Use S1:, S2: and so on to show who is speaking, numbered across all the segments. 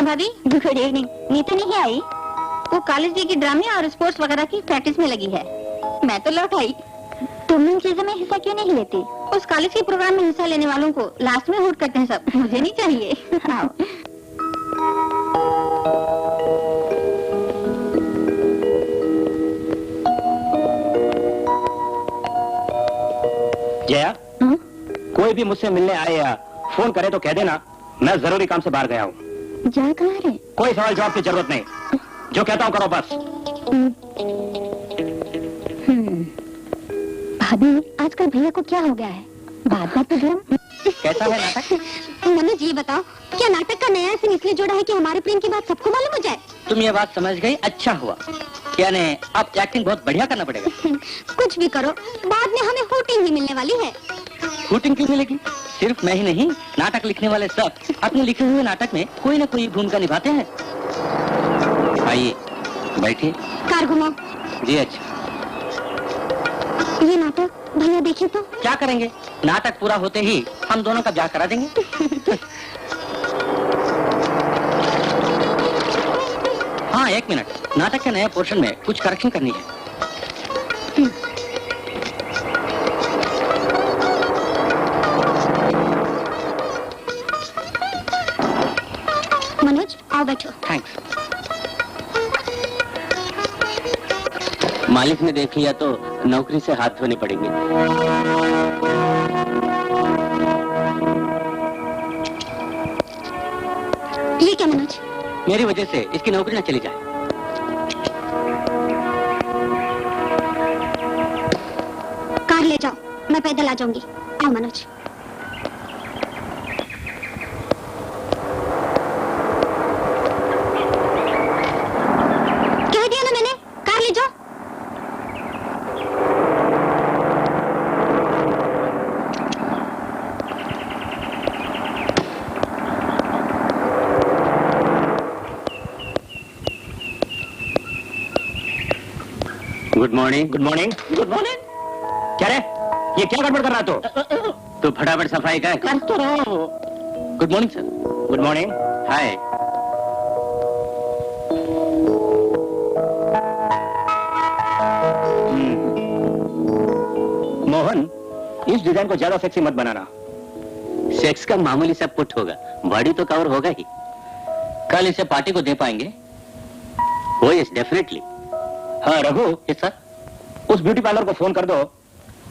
S1: भाभी। Good evening. Neetu नहीं आई? वो कॉलेज डे की ड्रामे और स्पोर्ट्स वगैरह की प्रैक्टिस में लगी है। मैं तो लौट आई। तुम इन चीजों में हिस्सा क्यों नहीं लेती? उस कॉलेज के प्रोग्राम में हिस्सा लेने वालों को लास्ट में हुट करते हैं सब। मुझे नहीं चाहिए।
S2: जया, कोई भी मुझसे मिलने आए या फोन करे तो कह देना मैं जरूरी काम से बाहर गया हूँ।
S1: जया कहाँ है?
S2: कोई सवाल जवाब की जरूरत नहीं, जो कहता हूँ करो बस।
S1: भाभी, आजकल भैया को क्या हो गया है? बात बात तो
S2: कैसा है नाटक?
S1: मनोज ये बताओ, क्या नाटक का नया सीन इसलिए जोड़ा है कि हमारे प्रेम की बात सबको मालूम हो जाए?
S2: तुम ये बात समझ गई, अच्छा हुआ। यानी अब एक्टिंग बहुत बढ़िया करना पड़ेगा।
S1: कुछ भी करो, बाद में हमें हुटिंग ही मिलने वाली है।
S2: हुटिंग क्यों मिलेगी? सिर्फ मैं ही नहीं, नाटक लिखने वाले सब अपने लिखे हुए नाटक में कोई न कोई भूमिका निभाते हैं। आइए बैठिए।
S1: कार घुमाओ।
S2: जी अच्छा।
S1: ये नाटक भैया देखे तो
S2: क्या करेंगे? नाटक पूरा होते ही हम दोनों का ब्याह करा देंगे। हाँ एक मिनट, नाटक के नए पोर्शन में कुछ करेक्शन करनी है।
S1: मनोज आओ बैठो।
S2: थैंक्स। मालिक ने देख लिया तो नौकरी से हाथ धोने पड़ेंगे।
S1: ये क्या मनोज?
S2: मेरी वजह से इसकी नौकरी न चली जाए।
S1: कार ले जाओ, मैं पैदल आ जाऊंगी। आओ मनोज। कह दिया ना मैंने, कार ले जाओ।
S2: Good morning. Good morning. Good morning. क्या रे, ये क्या गड़बड़ कर रहा तो फटाफट सफाई कर तो रहो। Good morning sir. Good morning. Hi. Mohan, इस डिजाइन को ज्यादा सेक्सी मत बनाना। सेक्स का मामूली सा पुट होगा, बॉडी तो कवर होगा ही। कल इसे पार्टी को दे पाएंगे? Oh yes definitely. हाँ रघु। Yes sir. उस ब्यूटी पार्लर को फोन कर दो,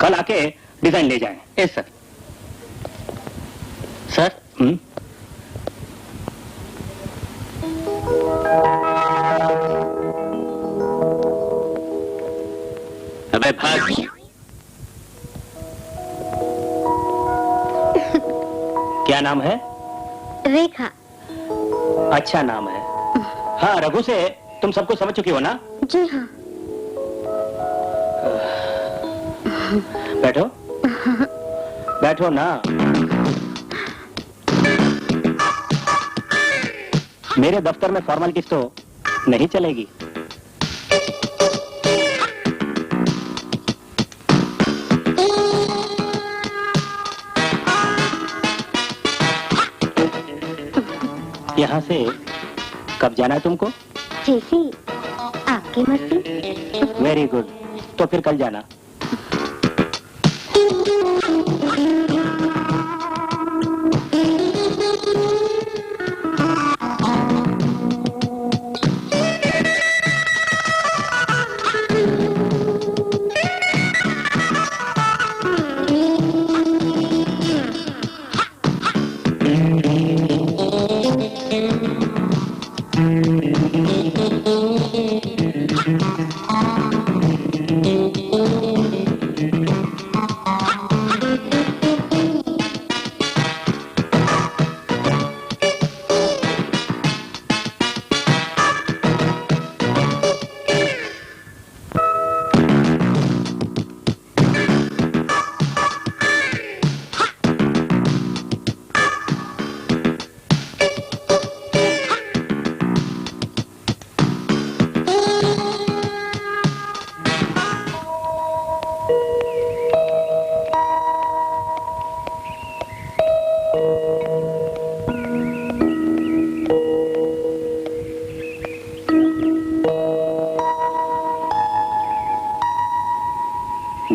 S2: कल आके डिजाइन ले जाएं। Yes sir. सर। अबे भाग। क्या नाम है?
S1: रेखा।
S2: अच्छा नाम है। हाँ रघु से तुम सबको समझ चुकी हो ना?
S1: जी हाँ।
S2: बैठो। बैठो ना। मेरे दफ्तर में फॉर्मेलिटीज तो नहीं चलेगी। यहाँ से कब जाना है तुमको?
S1: जैसी आपकी मर्जी।
S2: वेरी गुड, तो फिर कल जाना।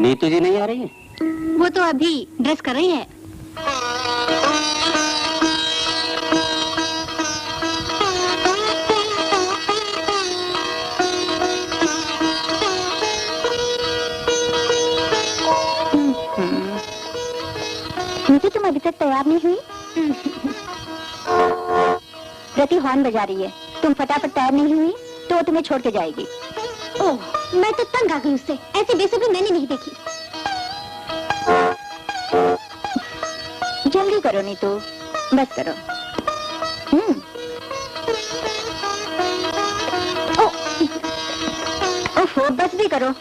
S2: नीतू जी नहीं आ रही है?
S1: वो तो अभी ड्रेस कर रही है। नीतू तुम अभी तक तैयार नहीं हुई? रति हॉर्न बजा रही है, तुम फटाफट तैयार नहीं हुई तो वो तुम्हें छोड़ के जाएगी। ओह, मैं तो तंग आ गई उससे, ऐसी बेसब्री मैंने नहीं देखी। जल्दी करो नीतू, बस करो। ओह, बस भी करो।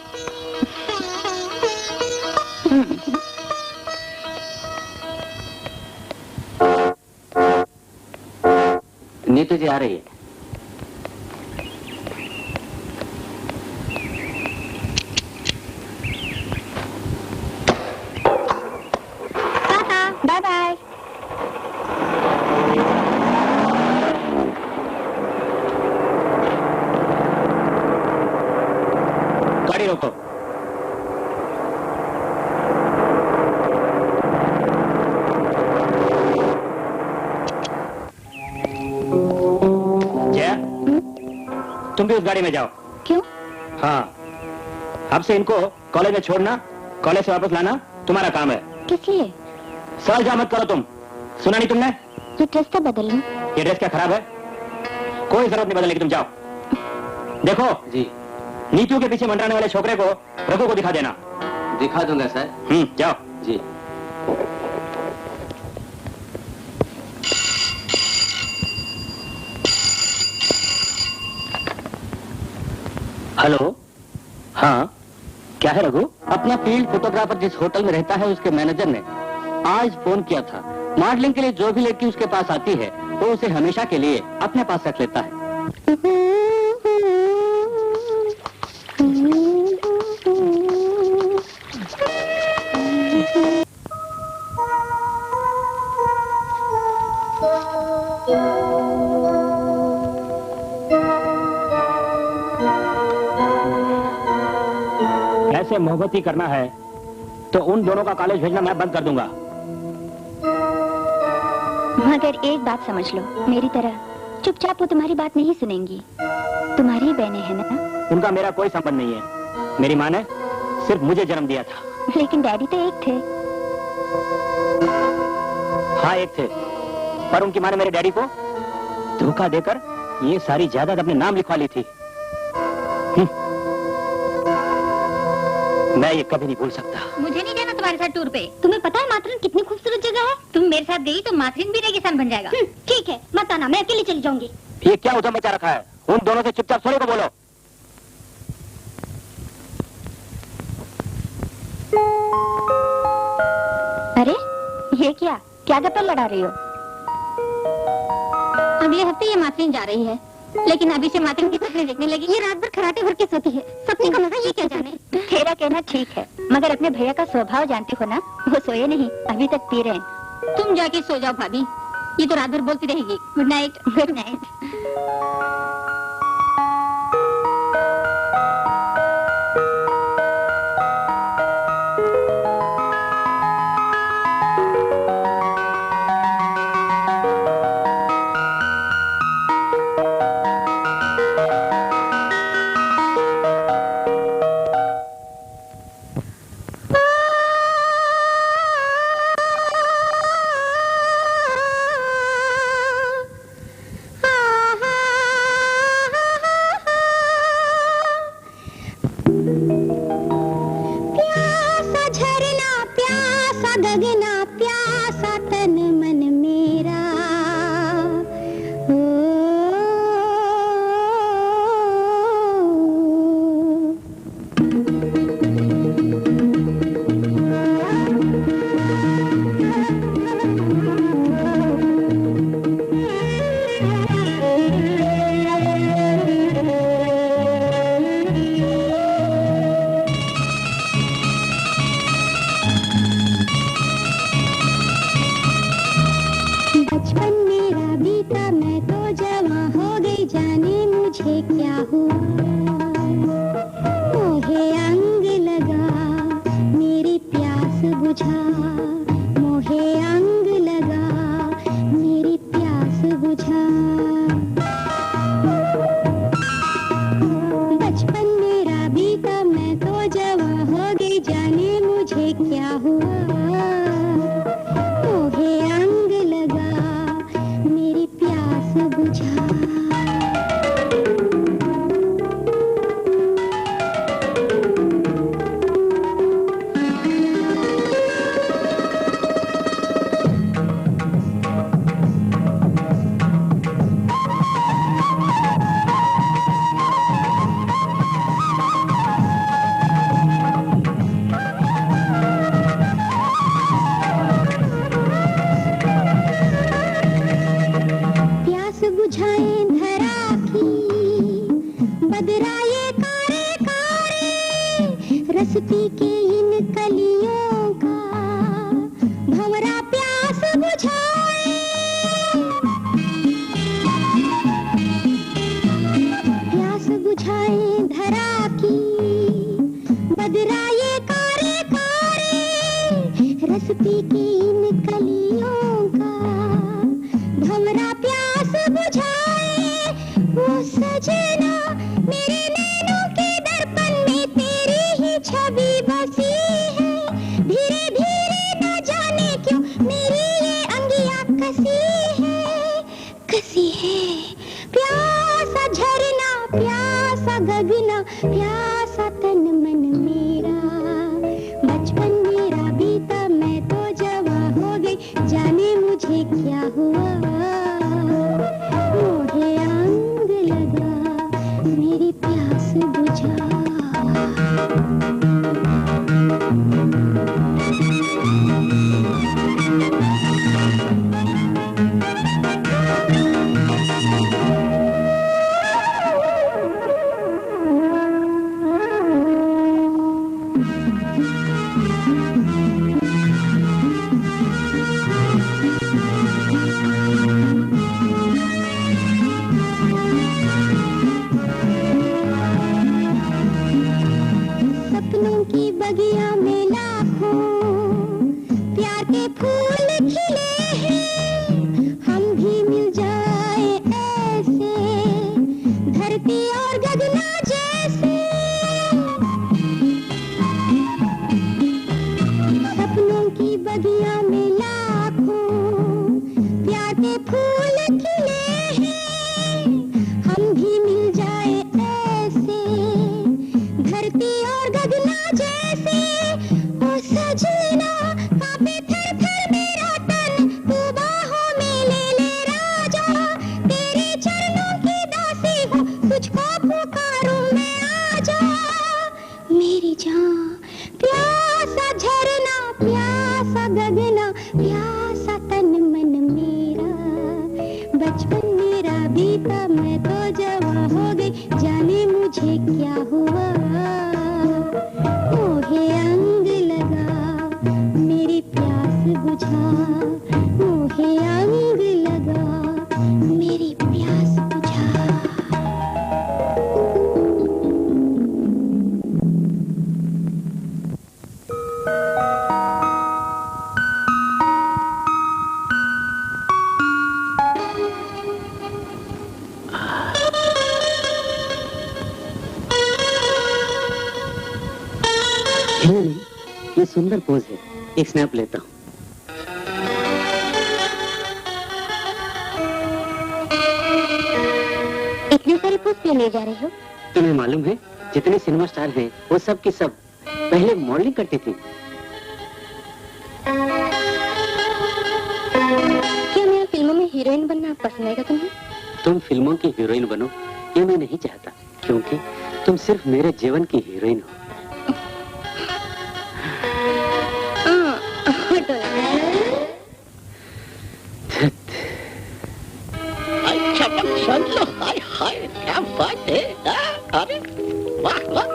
S2: नीतू जी आ रही है।
S1: Bye bye.
S2: गाड़ी रोको। जया, तुम भी उस गाड़ी में जाओ।
S1: क्यों?
S2: हाँ, अब से इनको कॉलेज में छोड़ना, कॉलेज से वापस लाना तुम्हारा काम है।
S1: किस लिए?
S2: सवाल जवाब मत करो तुम। सुना नहीं तुमने?
S1: ये ड्रेस तो बदल लूं।
S2: ये ड्रेस क्या खराब है? कोई जरूरत नहीं बदलने की, तुम जाओ। देखो जी, नीतू के पीछे मंडराने वाले छोकरे को रघु को दिखा देना। दिखा दूंगा सर। जाओ जी। हेलो, हाँ क्या है रघु? अपना फील्ड फोटोग्राफर जिस होटल में रहता है उसके मैनेजर ने आज फोन किया था। मॉडलिंग के लिए जो भी लड़की उसके पास आती है वो उसे हमेशा के लिए अपने पास रख लेता है। ऐसे मोहब्बत ही करना है तो उन दोनों का कॉलेज भेजना मैं बंद कर दूंगा।
S1: मगर एक बात समझ लो, मेरी तरह चुपचाप वो तुम्हारी बात नहीं सुनेंगी। तुम्हारी ही बहनें हैं ना?
S2: उनका मेरा कोई संबंध नहीं है। मेरी माँ ने सिर्फ मुझे जन्म दिया था।
S1: लेकिन डैडी तो एक थे।
S2: हाँ एक थे, पर उनकी माँ ने मेरे डैडी को धोखा देकर ये सारी जायदाद अपने नाम लिखवा ली थी। मैं ये कभी नहीं भूल सकता।
S1: मुझे नहीं जाना तुम्हारे साथ टूर पे। तुम्हें पता है माथुरन कितनी खूबसूरत जगह है? तुम मेरे साथ गई तो माथुरन भी रेगिस्तान बन जाएगा। ठीक है, मत आना, मैं अकेली चली जाऊंगी।
S2: ये क्या उधम मचा रखा है? उन दोनों से चुपचाप सोने को बोलो।
S1: अरे ये क्या गप्पे लड़ा रही हो? अगले हफ्ते ये माथुरन जा रही है, लेकिन अभी से माथुरन की सपने देखने लगी। ये रात भर खराटे भर के सोती है, सपने का मजा ये क्या जाने। तेरा कहना ठीक है, मगर अपने भैया का स्वभाव जानती हो ना, वो सोए नहीं, अभी तक पी रहे हैं। तुम जाके सो जाओ भाभी, ये तो रात भर बोलती रहेगी। Good night. Good night. बदराए कारे कारे रस पी के इन कलियों का भंवरा प्यास बुझाए, प्यास बुझाए धरा की बदराए कारे कारे रस पी के इन कलियों का भंवरा प्यास बुझाए। वो सजना मेरे नैनों के दर्पण में तेरी ही छवि बसी है, धीरे धीरे न जाने क्यों मेरी ये अंगियां कसी है। प्यासा झरना प्यासा गगना प्यासा तन मन मेरा, बचपन मेरा बीता मैं तो जवां हो गई, जाने मुझे क्या हुआ। मोहे अंग लगा मेरी प्यास बुझा। सपनों की बगिया में लाखों प्यार के फूल खिले हैं, हम भी मिल जाए ऐसे धरती और गगना जैसे। सपनों की बगिया में लाखों प्यार के फूल खिले हैं, हम भी मिल जाए ऐसे धरती और गगना जैसे। ओ सजना कांपे थर थर मेरा तन, तू बाहों में ले राजा, तेरे चरणों की दासी हूँ, तुझको पुकारूं मैं आजा। मेरी जान प्यासा झरना प्यासा गगना प्यासा तन मन मेरा, बचपन मेरा बीता मैं तो जवां हो गई, जाने मुझे क्या हुआ। मोहे अंग लगा मेरी प्यास बुझा, मोहे अंग लगा मेरी प्यास बुझा।
S2: नहीं, ये सुंदर पोज है, एक स्नैप लेता हूँ।
S1: इतने सारे पोज क्यों ले जा रहे हो?
S2: तुम्हें मालूम है जितने सिनेमा स्टार हैं वो सब की सब पहले मॉडलिंग करती थी।
S1: क्या मेरा फिल्मों में हीरोइन बनना पसंद है तुम्हें?
S2: तुम फिल्मों की हीरोइन बनो ये मैं नहीं चाहता, क्योंकि तुम सिर्फ मेरे जीवन की हीरोइन हो।
S3: हाय हाय क्या बात है। अरे वाह वाह।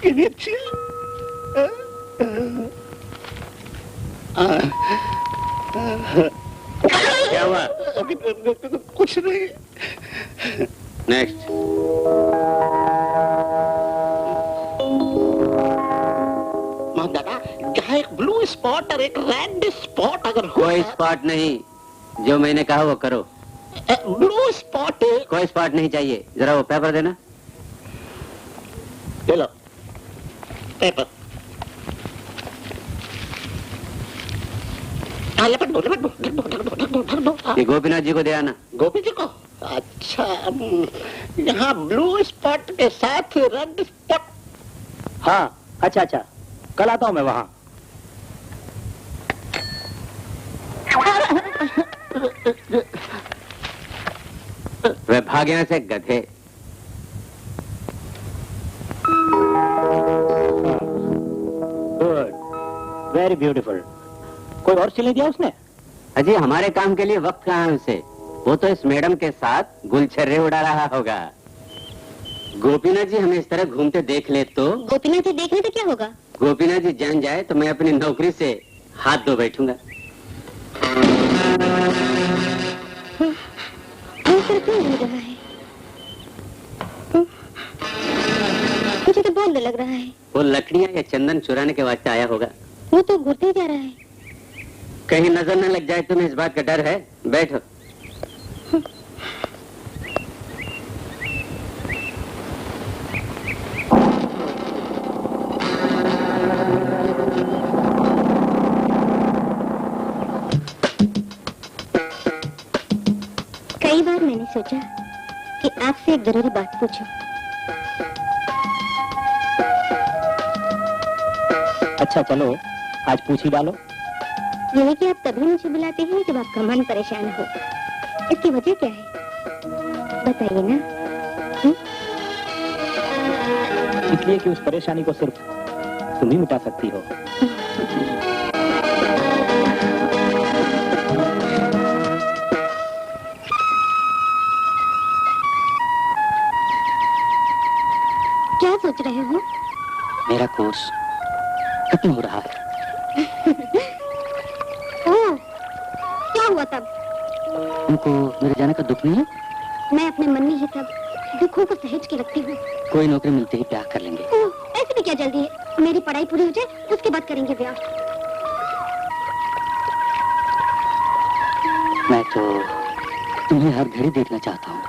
S3: कितनी अच्छी
S2: क्या हुआ?
S3: कुछ नहीं।
S2: नेक्स्ट।
S3: दादा यहाँ एक ब्लू स्पॉट और एक रेड स्पॉट अगर हो।
S2: कोई स्पॉट नहीं, जो मैंने कहा वो करो।
S3: ब्लू स्पॉट
S2: कोई स्पॉट नहीं चाहिए, जरा वो पेपर देना।
S3: ले लो पेपर। लपट दो।
S2: ये गोपीनाथ जी को दे आना।
S3: गोपी जी को? अच्छा, यहाँ ब्लू स्पॉट के साथ रेड स्पॉट।
S4: हाँ अच्छा अच्छा, कल आता हूँ मैं वहाँ।
S2: वे भाग यहाँ से गधे।
S4: Very beautiful. कोई और स्टिल नहीं दिया उसने?
S2: अजी हमारे काम के लिए वक्त कहाँ है उसे? वो तो इस मैडम के साथ गुलछर्रे उड़ा रहा होगा। गोपीनाथ जी हमें इस तरह घूमते देख ले तो?
S1: गोपीनाथ जी देखने से क्या होगा?
S2: गोपीनाथ जी जान जाए तो मैं अपनी नौकरी से हाथ धो बैठूंगा।
S1: क्यों घूम रहा है? मुझे तो बहुत डर लग रहा है।
S2: वो लकड़ियां या चंदन चुराने के वास्ते आया होगा।
S1: वो तो घूरते जा रहा है।
S2: कहीं नजर न लग जाए तुम्हें, इस बात का डर है? बैठो।
S1: कई बार मैंने सोचा कि आपसे एक जरूरी बात पूछूं।
S4: अच्छा चलो, आज पूछ ही डालो।
S1: यही कि आप तभी मुझे बुलाते हैं जब आपका मन परेशान हो। इसकी वजह क्या है? बताइए ना।
S4: इसलिए कि उस परेशानी को सिर्फ तुम ही मिटा सकती हो।
S1: क्या सोच रहे हो?
S2: मेरा कोर्स खत्म हो रहा है।
S1: ओह, क्या हुआ तब?
S2: तुमको मेरे जाने का दुख नहीं है?
S1: मैं अपने मन में ही सब दुखों को सहेज के रखती हूँ।
S2: कोई नौकरी मिलते ही ब्याह कर लेंगे।
S1: ओह, ऐसे भी क्या जल्दी है? मेरी पढ़ाई पूरी हो जाए उसके बाद करेंगे ब्याह।
S2: मैं तो तुम्हें हर घड़ी देखना चाहता हूँ।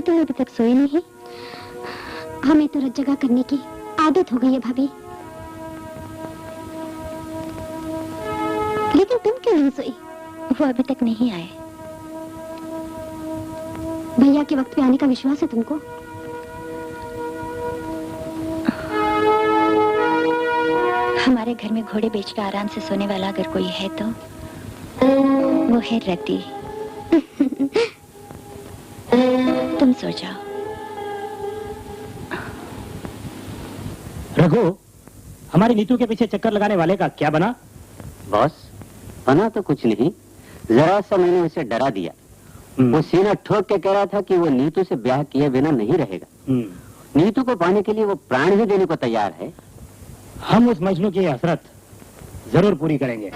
S1: तुम अभी तक सोए नहीं? हमें तो रत जगह करने की आदत हो गई है भाभी। लेकिन तुम क्यों नहीं सोई? वो अभी तक नहीं आए। भैया के वक्त पे आने का विश्वास है तुमको? हमारे घर में घोड़े बेचकर आराम से सोने वाला अगर कोई है तो वो है रति। तुम सो जाओ।
S4: रघु, हमारी नीतू के पीछे चक्कर लगाने वाले का क्या बना?
S2: बॉस, बना तो कुछ नहीं, जरा सा मैंने उसे डरा दिया। वो सीना ठोक के कह रहा था कि वो नीतू से ब्याह किए बिना नहीं रहेगा। नीतू को पाने के लिए वो प्राण ही देने को तैयार है।
S4: हम उस मजनू की हसरत जरूर पूरी करेंगे।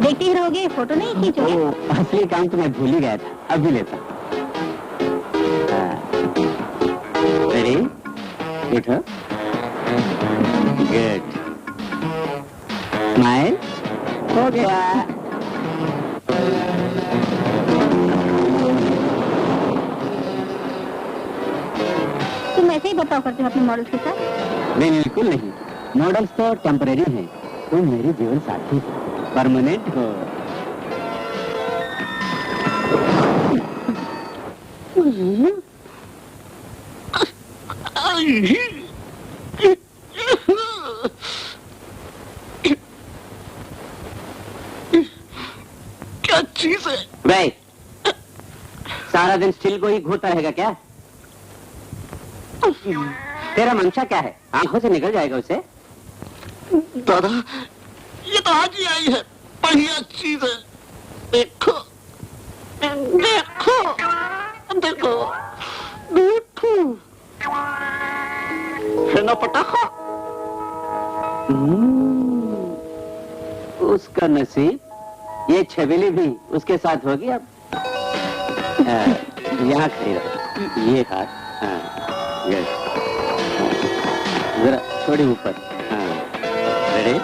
S1: देखते ही रहोगे, फोटो नहीं खींचोगे?
S2: असली काम तो मैं भूल ही गया था, अभी लेता। रेडी? उठो। गुड। स्माइल। हो गया।
S1: तुम ऐसे ही बर्ताव करते हो अपने मॉडल्स के साथ?
S2: नहीं, बिल्कुल नहीं। मॉडल्स तो टेम्परेरी हैं, तुम मेरी जीवन साथी हो, परमानेंट हो।
S3: क्या चीज है?
S2: भाई, सारा दिन स्टिल को ही घूरता रहेगा क्या? तेरा मंशा क्या है? आंखों से निकल जाएगा उसे।
S3: दादा, ये तो आज ही आई है, बढ़िया चीज है। देखो देखो देखो देखो, है ना पटाखा?
S2: उसका नसीब, ये छबीली भी उसके साथ होगी अब। यहाँ खड़ी रहो, ये हाथ, हाँ, यस, जरा थोड़ी ऊपर, हाँ, रेडी?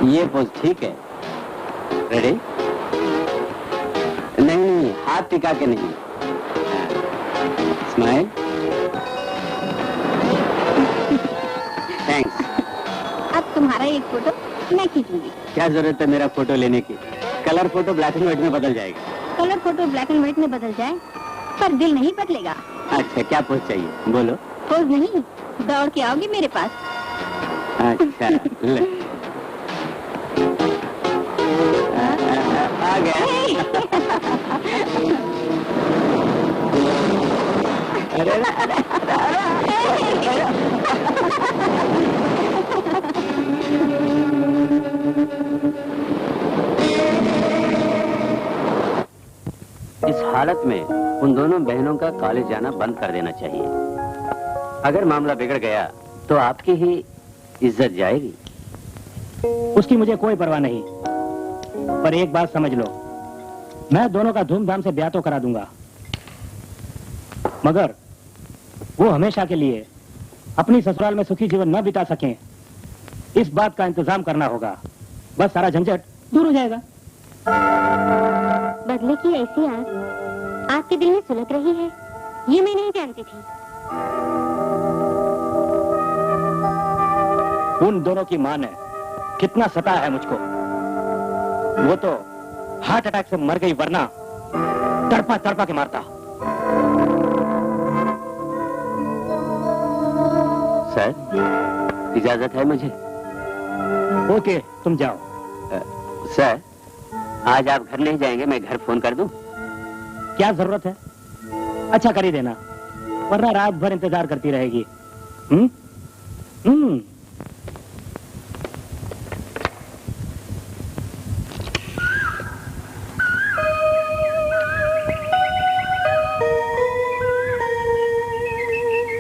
S2: ये पोज ठीक है, रेडी? नहीं, हाथ टिका के नहीं, स्माइल, थैंक्स।
S1: अब तुम्हारा एक फोटो मैं खींचूंगी।
S2: क्या जरूरत है मेरा फोटो लेने की? Colour photo black and white में बदल जाएगा।
S1: Colour photo black and white में बदल जाए पर दिल नहीं बदलेगा।
S2: अच्छा, क्या पोज चाहिए? बोलो।
S1: पोज नहीं, दौड़ के आओगी मेरे पास।
S2: अच्छा, ले। आ गया। अरे इस हालत में उन दोनों बहनों का कॉलेज जाना बंद कर देना चाहिए। अगर मामला बिगड़ गया तो आपकी ही इज्जत जाएगी।
S4: उसकी मुझे कोई परवाह नहीं, पर एक बात समझ लो, मैं दोनों का धूमधाम से ब्याह तो करा दूंगा, मगर वो हमेशा के लिए अपनी ससुराल में सुखी जीवन न बिता सकें, इस बात का इंतजाम करना होगा। बस सारा झंझट दूर हो जाएगा।
S1: बदले की ऐसी आग आपके दिल में सुलग रही है, ये मैं नहीं जानती थी।
S4: उन दोनों की मां ने कितना सताया है मुझको। वो तो हार्ट अटैक से मर गई, वरना तड़पा तड़पा के मारता।
S2: सर, इजाजत है मुझे?
S4: ओके, तुम जाओ।
S2: सर, आज आप घर नहीं जाएंगे? मैं घर फोन कर दूं?
S4: क्या जरूरत है? अच्छा कर ही देना, वरना रात भर इंतजार करती रहेगी।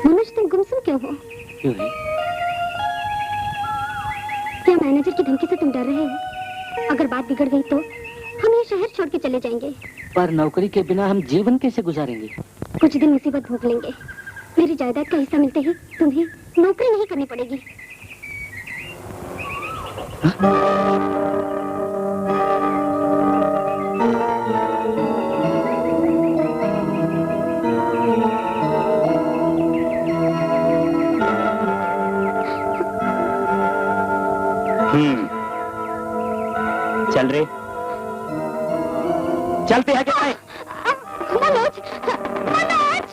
S1: मनोज, तुम गुमसुम क्यों हो?
S2: क्यों है?
S1: क्या मैनेजर की धमकी से तुम डर रहे हो? अगर बात बिगड़ गई तो हम ये शहर छोड़ के चले जाएंगे।
S2: पर नौकरी के बिना हम जीवन कैसे गुजारेंगे?
S1: कुछ दिन मुसीबत भोग लेंगे, मेरी जायदाद का हिस्सा मिलते ही तुम्हें नौकरी नहीं करनी पड़ेगी।
S4: चल रहे, चलते हैं क्या?
S1: मनोज, मनोज,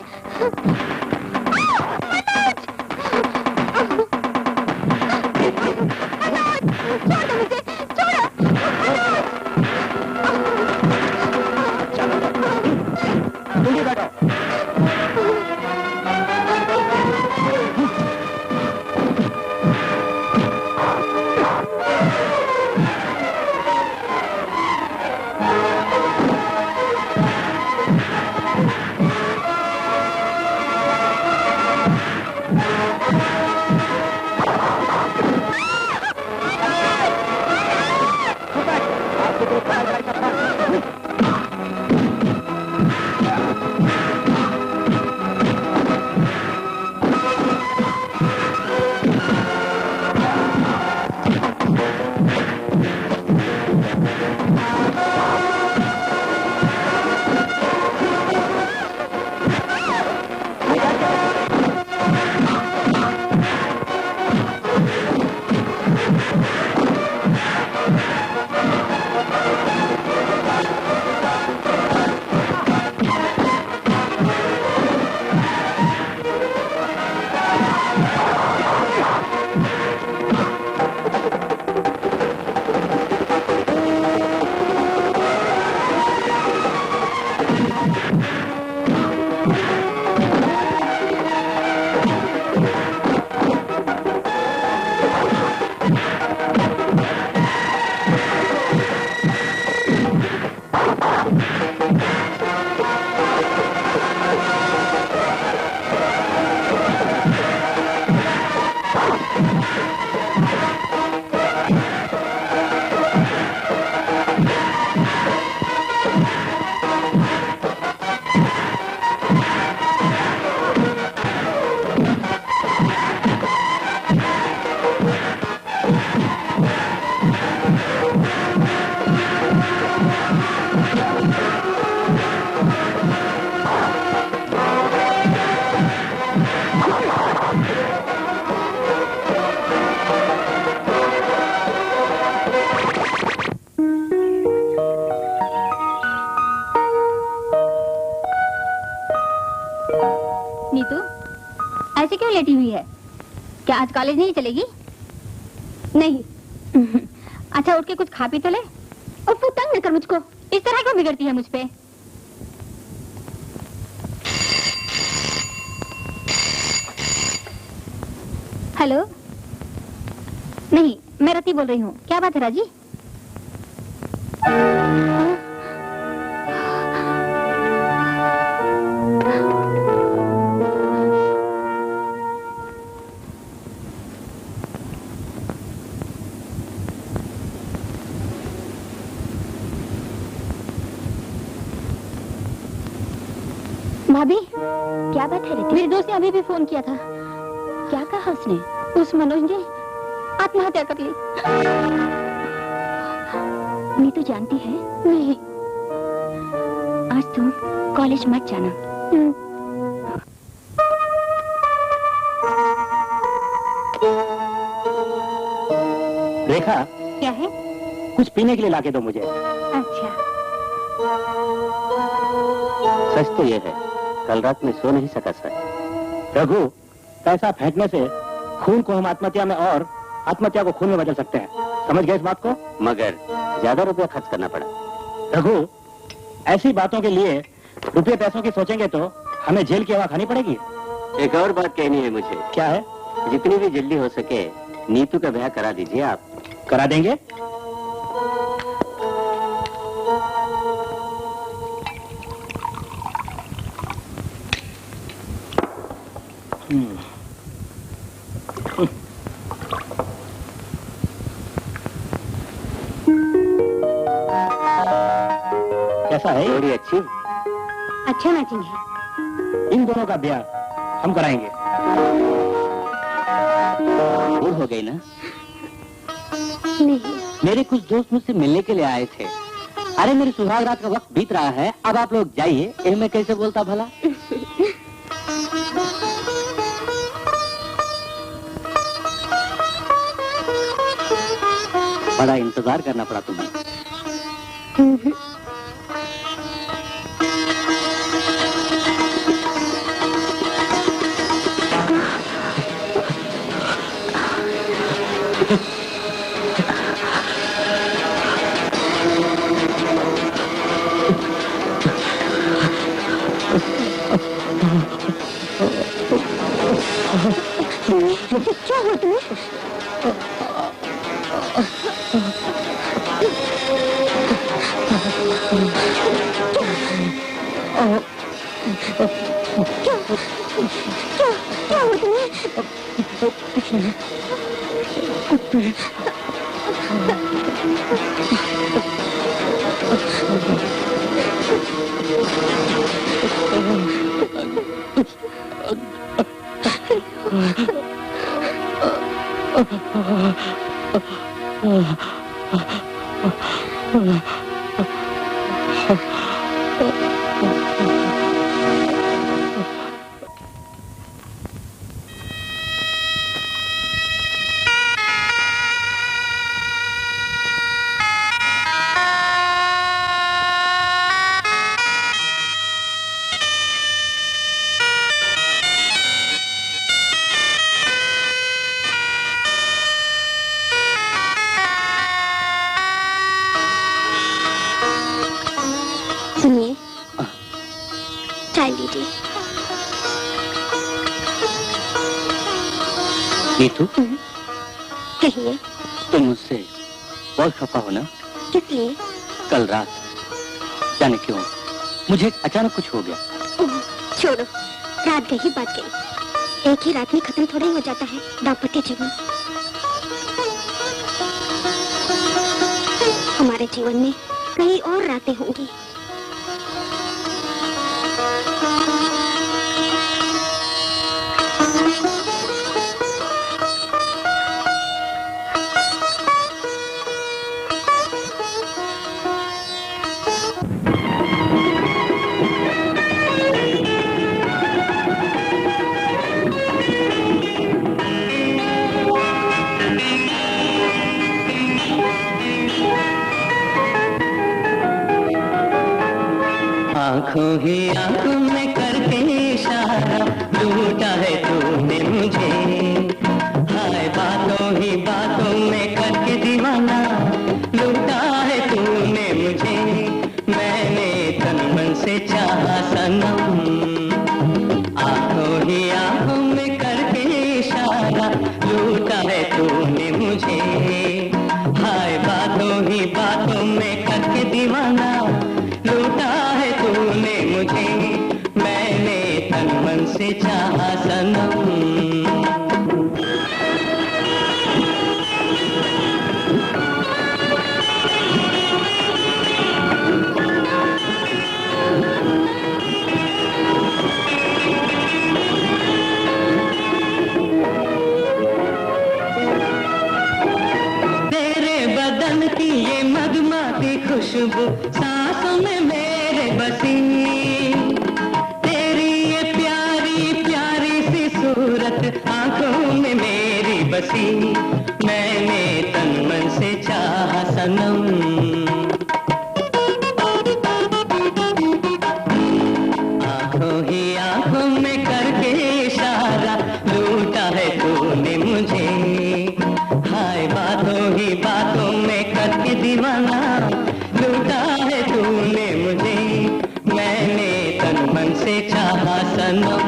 S1: कॉलेज नहीं चलेगी? नहीं। अच्छा उठ के कुछ खा पी तो ले। और फिर तंग न कर मुझको, इस तरह क्यों बिगड़ती है मुझ पे? हेलो। नहीं, मैं रति बोल रही हूँ। क्या बात है राजी? भाभी, क्या बात है रिति? मेरी दोस्त ने अभी भी फोन किया था। क्या कहा उसने? उस मनोज ने आत्महत्या कर ली। नीतू जानती है? नहीं। आज तुम कॉलेज मत जाना।
S4: रेखा,
S1: क्या है?
S4: कुछ पीने के लिए लाके दो मुझे।
S1: अच्छा।
S2: सच तो ये है, कल रात में सो नहीं सका सर।
S4: रघु, पैसा फेंकने से खून को हम आत्महत्या में और आत्महत्या को खून में बदल सकते हैं। समझ गए इस बात को?
S2: मगर ज्यादा रुपया खर्च करना पड़ा।
S4: रघु, ऐसी बातों के लिए रुपये पैसों की सोचेंगे तो हमें जेल की हवा खानी पड़ेगी।
S2: एक और बात कहनी है मुझे।
S4: क्या है?
S2: जितनी भी जल्दी हो सके नीतू का ब्याह करा दीजिए आप।
S4: करा देंगे। कैसा है?
S2: थोड़ी अच्छी।
S1: अच्छा मैचिंग है।
S4: इन दोनों का ब्याह हम कराएंगे।
S2: दूर हो गई ना?
S1: नहीं।
S2: मेरे कुछ दोस्त मुझसे मिलने के लिए आए थे। अरे मेरी सुहाग रात का वक्त बीत रहा है, अब आप लोग जाइए। ये मैं कैसे बोलता भला? बड़ा इंतजार करना पड़ा तुम्हें।
S1: क्या हुआ तुम्हें? क्या हुआ तुम्हें? सुनिए, चाय लीजिए।
S2: नीतू,
S1: कहिए।
S2: तुम मुझसे बहुत खफा हो ना?
S1: किस लिए?
S2: कल रात जाने क्यों मुझे अचानक कुछ हो गया।
S1: ओह, छोड़ो, रात गई बात गई। एक ही रात में खत्म थोड़ा ही हो जाता है दाम्पत्य जीवन। हमारे जीवन में कई और रातें होंगी।
S5: आंखों ही आंखों में करके इशारा लूटा है तूने मुझे। हाय प्यार की ये मधुमाती खुशबू सांसों में मेरे बसी, तेरी ये प्यारी प्यारी सी सूरत आंखों में मेरी बसी, मैंने तन मन से चाहा सनम। आंखों ही आंखों में करके इशारा लूटा है तूने मुझे, हाय बातों ही बातों में करके दीवाना लूटा है तूने मुझे, मैंने तन मन से चाहा सनम।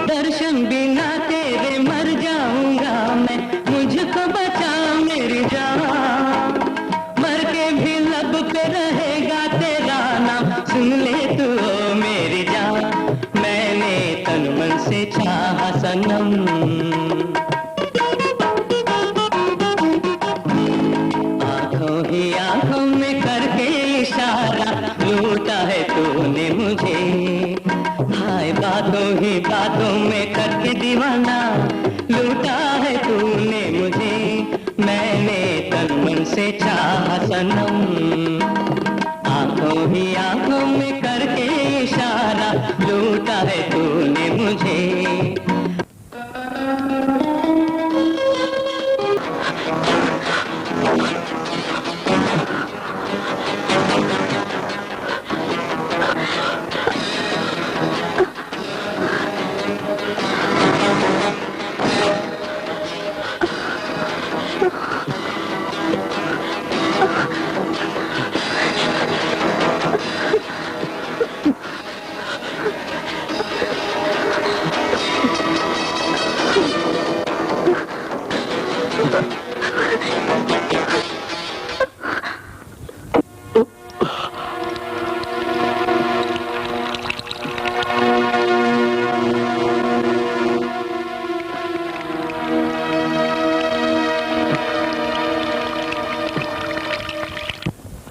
S5: दर्शन बिना तेरे मर जाऊंगा मैं, मुझको बचा मेरी जान, मर के भी लब पे रहेगा तेरा नाम, सुन ले तू ओ मेरी जान, मैंने तन मन से चाहा सनम। आंखों ही आंखों में करके इशारा लूटा है तूने मुझे, हाय बातों ही बातों में करके दीवाना लूटा है तूने मुझे, मैंने तन मन से चाहा सनम। आंखों ही आंखों में करके इशारा लूटा है तूने मुझे।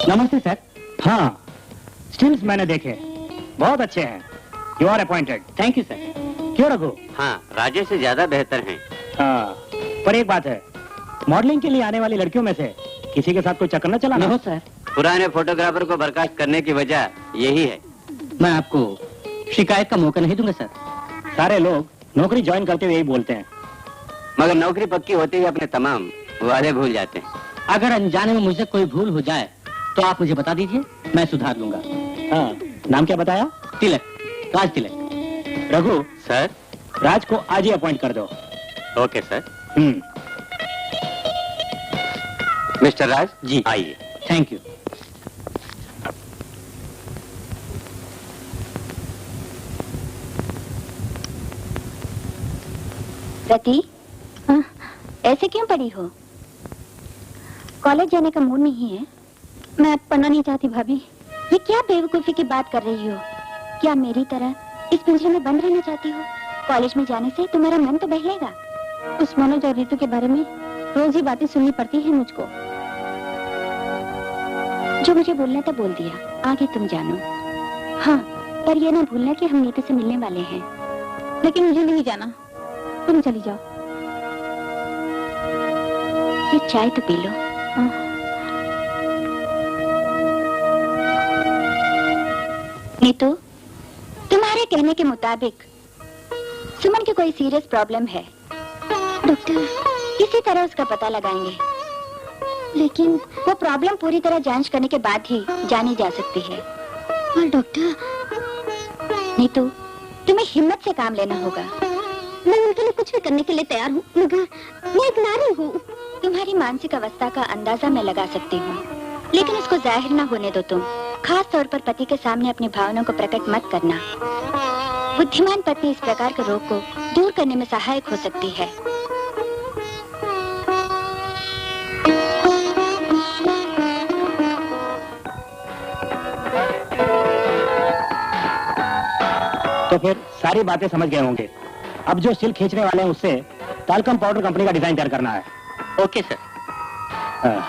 S4: नमस्ते सर। हाँ, स्टिल्स मैंने देखे, बहुत अच्छे हैं। You are appointed.
S5: Thank you sir.
S4: क्यों रघु?
S2: हाँ, राजेश से ज्यादा बेहतर हैं।
S4: हाँ, पर एक बात है, मॉडलिंग के लिए आने वाली लड़कियों में से किसी के साथ कोई चक्कर न चलाना।
S5: नो सर,
S2: पुराने फोटोग्राफर को बर्खास्त करने की वजह यही है।
S5: मैं आपको शिकायत का मौका नहीं दूंगा सर।
S4: सारे लोग नौकरी ज्वाइन करते हुए यही बोलते हैं।
S2: मगर नौकरी पक्की होते ही अपने तमाम वादे भूल जाते हैं।
S5: अगर अनजाने में मुझसे कोई भूल हो जाए तो आप मुझे बता दीजिए, मैं सुधार लूंगा।
S4: हाँ, नाम क्या बताया?
S5: तिलक, राज तिलक।
S4: रघु,
S2: सर।
S4: राज को आज ही अपॉइंट कर दो।
S2: Okay sir. Mister Raj
S5: ji
S2: आइए।
S5: Thank you.
S1: रति, ऐसे क्यों पड़ी हो? कॉलेज जाने का मूड नहीं है? मैं अब पढ़ना नहीं चाहती भाभी। ये क्या बेवकूफी की बात कर रही हो? क्या मेरी तरह इस पिंजरे में बंद रहना चाहती हो? कॉलेज में जाने से तुम्हारा मन तो बहलेगा। उस मनोज और ऋतु के बारे में रोज ही बातें सुननी पड़ती है मुझको। जो मुझे बोलना था बोल दिया, आगे तुम जानो। हाँ, पर ये ना भूलना कि हम नीतू से मिलने वाले हैं। लेकिन मुझे नहीं जाना, तुम चली जाओ। ये चाय तो पी लो। नीतू, तुम्हारे कहने के मुताबिक सुमन की कोई सीरियस प्रॉब्लम है। डॉक्टर किसी तरह उसका पता लगाएंगे, लेकिन वो प्रॉब्लम पूरी तरह जांच करने के बाद ही जानी जा सकती है। और डॉक्टर, नीतू तुम्हें हिम्मत से काम लेना होगा। मैं उनके लिए कुछ भी करने के लिए तैयार हूँ, मगर मैं एक नारी हूँ। तुम्हारी मानसिक अवस्था का अंदाजा मैं लगा सकती हूँ, लेकिन उसको जाहिर ना होने दो तुम। खास तौर पर पति के सामने अपनी भावनाओं को प्रकट मत करना। बुद्धिमान पत्नी इस प्रकार के रोग को दूर करने में सहायक हो सकती है।
S4: तो फिर सारी बातें समझ गए होंगे। अब जो स्टिल खींचने वाले हैं उससे टाल्कम पाउडर कंपनी का डिजाइन तैयार करना है।
S2: Okay sir.
S4: हाँ।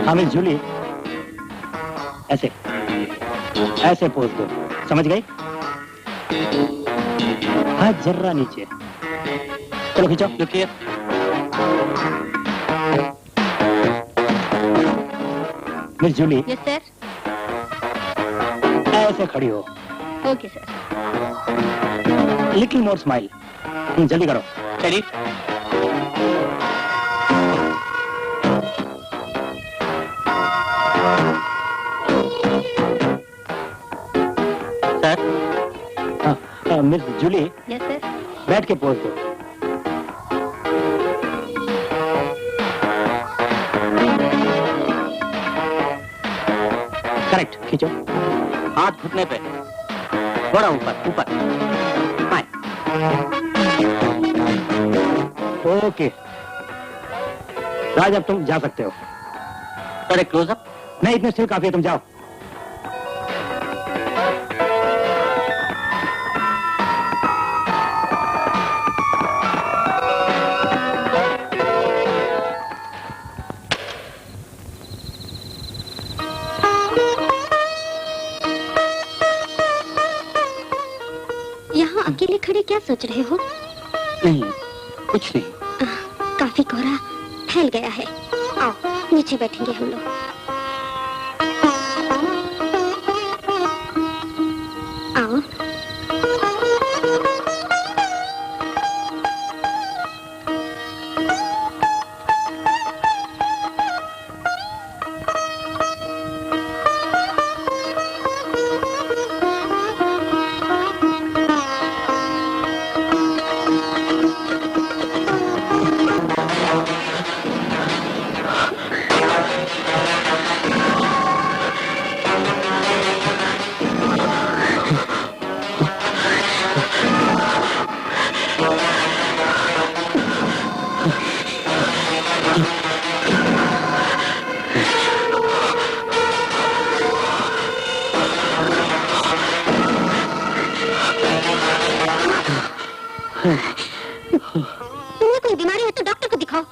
S4: हाँ मिस जूली, ऐसे ऐसे पोज दो, समझ गई? हाँ जर्रा नीचे, चलो खींचो।
S2: रुकिए।
S4: Miss Julie
S1: yes sir.
S4: ऐसे खड़ी हो,
S1: okay sir.
S4: Little more smile, जल्दी करो।
S2: चलिए। सर।
S4: हाँ, मिस जूली
S1: यस सर।
S4: बैठ के पोज दो। करेक्ट, खींचो।
S2: हाथ घुटने पे, थोड़ा ऊपर ऊपर। हाँ।
S4: ओके राज, अब तुम जा सकते हो।
S2: सर एक क्लोजअप।
S4: नहीं, इतने स्टिल काफी है, तुम जाओ।
S1: यहाँ अकेले खड़े क्या सोच रहे हो?
S2: नहीं, कुछ नहीं।
S1: काफी कोहरा फैल गया है। आओ नीचे बैठेंगे हम लोग। आओ। तुम्हें कोई बीमारी है तो डॉक्टर को दिखाओ।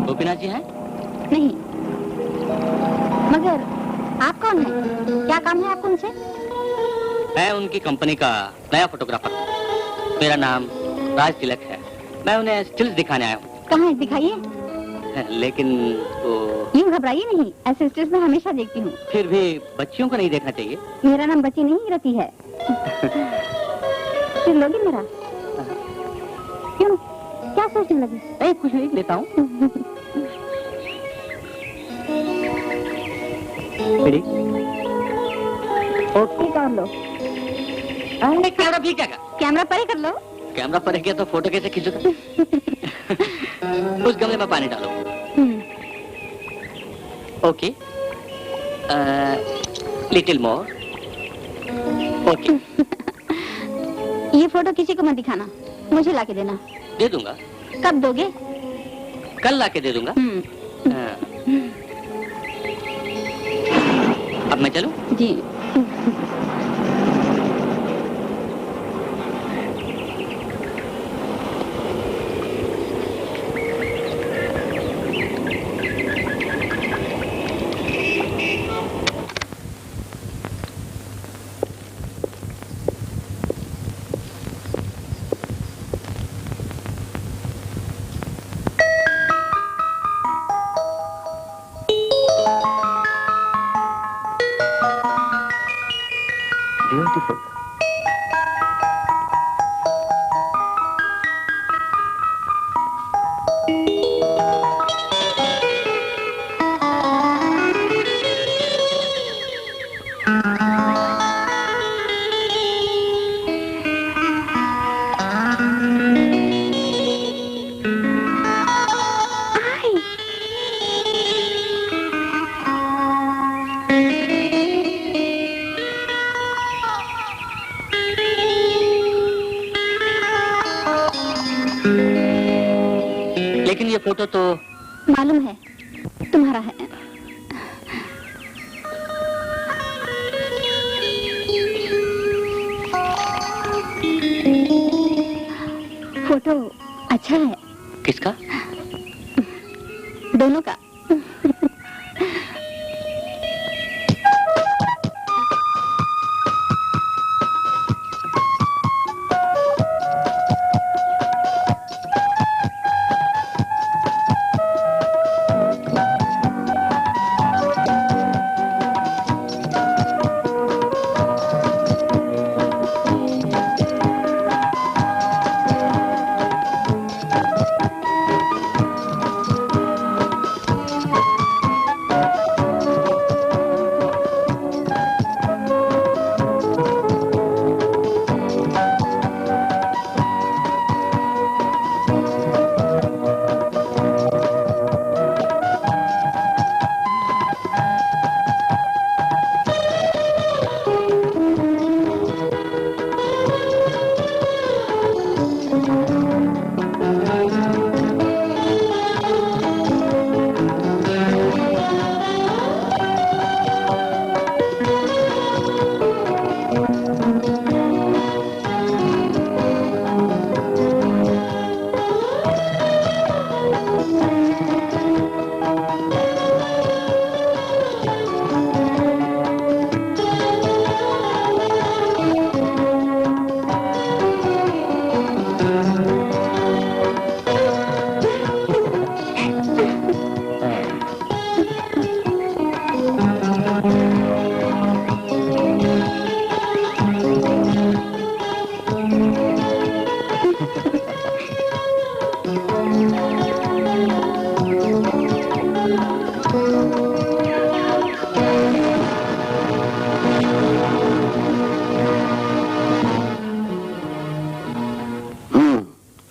S2: गोपीनाथ जी हैं?
S1: नहीं, मगर आप कौन हैं? क्या काम है आपको उनसे?
S2: मैं उनकी कंपनी का नया फोटोग्राफर। मेरा नाम राज तिलक है। मैं उन्हें स्टिल्स दिखाने आया हूँ।
S1: कहाँ है, दिखाइए।
S2: लेकिन वो
S1: यूँ घबराइए नहीं, ऐसे स्टेज में हमेशा देखती हूँ।
S2: फिर भी बच्चियों को नहीं देखना चाहिए।
S1: मेरा नाम बच्ची नहीं रति है। फिर लोगी मेरा? क्यों, क्या सोचने लगी?
S2: नहीं, कुछ नहीं, लेता हूँ।
S1: ओके कर लो।
S2: कैमरा भी क्या?
S1: कैमरा परे कर लो।
S2: कैमरा पर गया तो फोटो कैसे खींचूगा? उस गमले में पानी डालो। Okay, little more. ओके।
S1: ये फोटो किसी को मत दिखाना, मुझे लाके देना।
S2: दे दूंगा।
S1: कब दोगे?
S2: कल लाके दे दूंगा। हाँ। अब मैं चलूं?
S1: जी।
S2: लेकिन ये फोटो तो
S1: मालूम है तुम्हारा है। फोटो अच्छा है।
S2: किसका?
S1: दोनों का।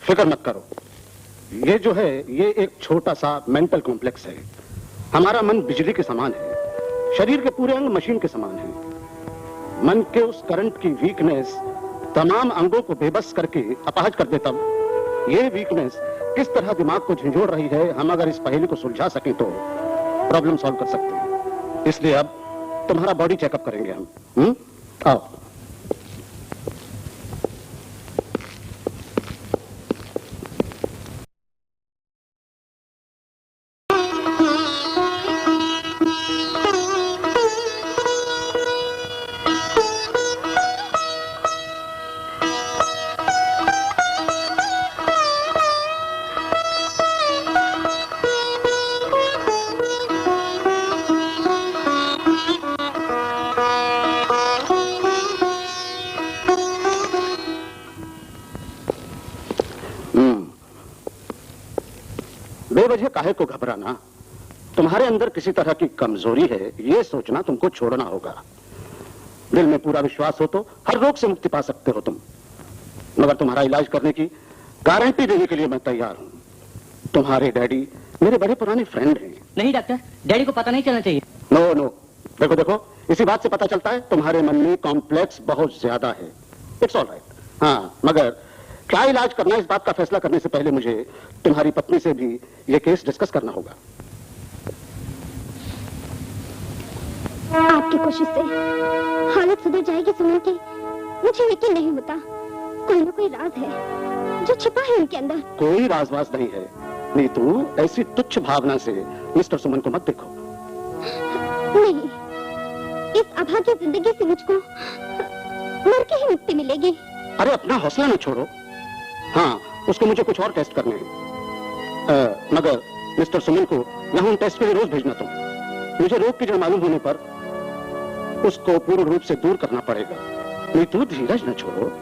S3: फिक्र मत करो, ये जो है ये एक छोटा सा मेंटल कॉम्प्लेक्स है। हमारा मन बिजली के समान है, शरीर के पूरे अंग मशीन के समान है। मन के उस करंट की वीकनेस तमाम अंगों को बेबस करके अपाहज कर देता। ये वीकनेस किस तरह दिमाग को झंझोड़ रही है, हम अगर इस पहेली को सुलझा सकें तो प्रॉब्लम सॉल्व कर सकते हैं। इसलिए अब तुम्हारा बॉडी चेकअप करेंगे हम। आओ। बेवजह काहे को घबराना, तुम्हारे अंदर किसी तरह की कमजोरी है, ये सोचना तुमको छोड़ना होगा। दिल में पूरा विश्वास हो तो हर रोग से मुक्ति पा सकते हो तुम, मगर तुम्हारा इलाज करने की गारंटी देने के लिए मैं तैयार हूं। तुम्हारे डैडी मेरे बड़े पुराने फ्रेंड हैं।
S5: नहीं डॉक्टर, डैडी को पता नहीं चलना चाहिए।
S3: नो नो, देखो देखो, इसी बात से पता चलता है तुम्हारे मन में कॉम्प्लेक्स बहुत ज्यादा है। It's all right. हाँ, मगर क्या इलाज करना, इस बात का फैसला करने से पहले मुझे तुम्हारी पत्नी से भी ये केस डिस्कस करना होगा।
S1: आपकी कोशिश से हालत सुधर जाएगी सुमन की, मुझे यकीन नहीं होता। कोई ना कोई राज है जो छिपा है उनके अंदर।
S3: कोई राजवास नहीं है नीतू, ऐसी तुच्छ भावना से मिस्टर सुमन को मत देखो।
S1: नहीं, इस अभागी जिंदगी से मुझको मर के ही मुक्ति मिलेगी।
S3: अरे अपना हौसला न छोड़ो। हाँ, उसको मुझे कुछ और टेस्ट करने हैं, मगर मिस्टर सुमन को यहाँ उन टेस्ट के लिए रोज भेजना तुम। मुझे रोग की जड़ मालूम होने पर उसको पूर्ण रूप से दूर करना पड़ेगा। नीतू धीरज न छोड़ो।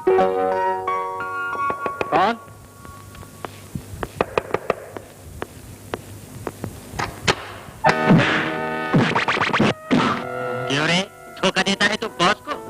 S2: कौन? क्यों रे, धोखा देता है तो बॉस को?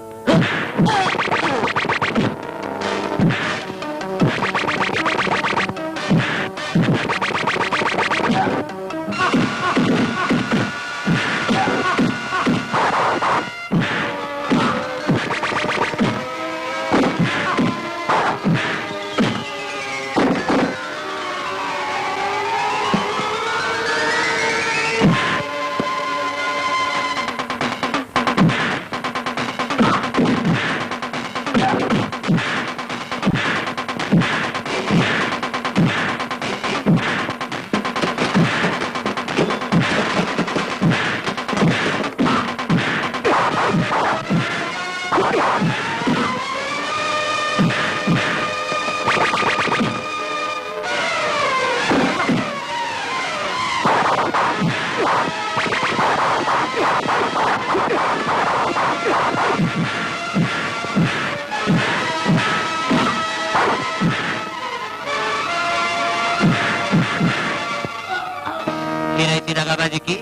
S2: फिर ऐसी दगाबाजी की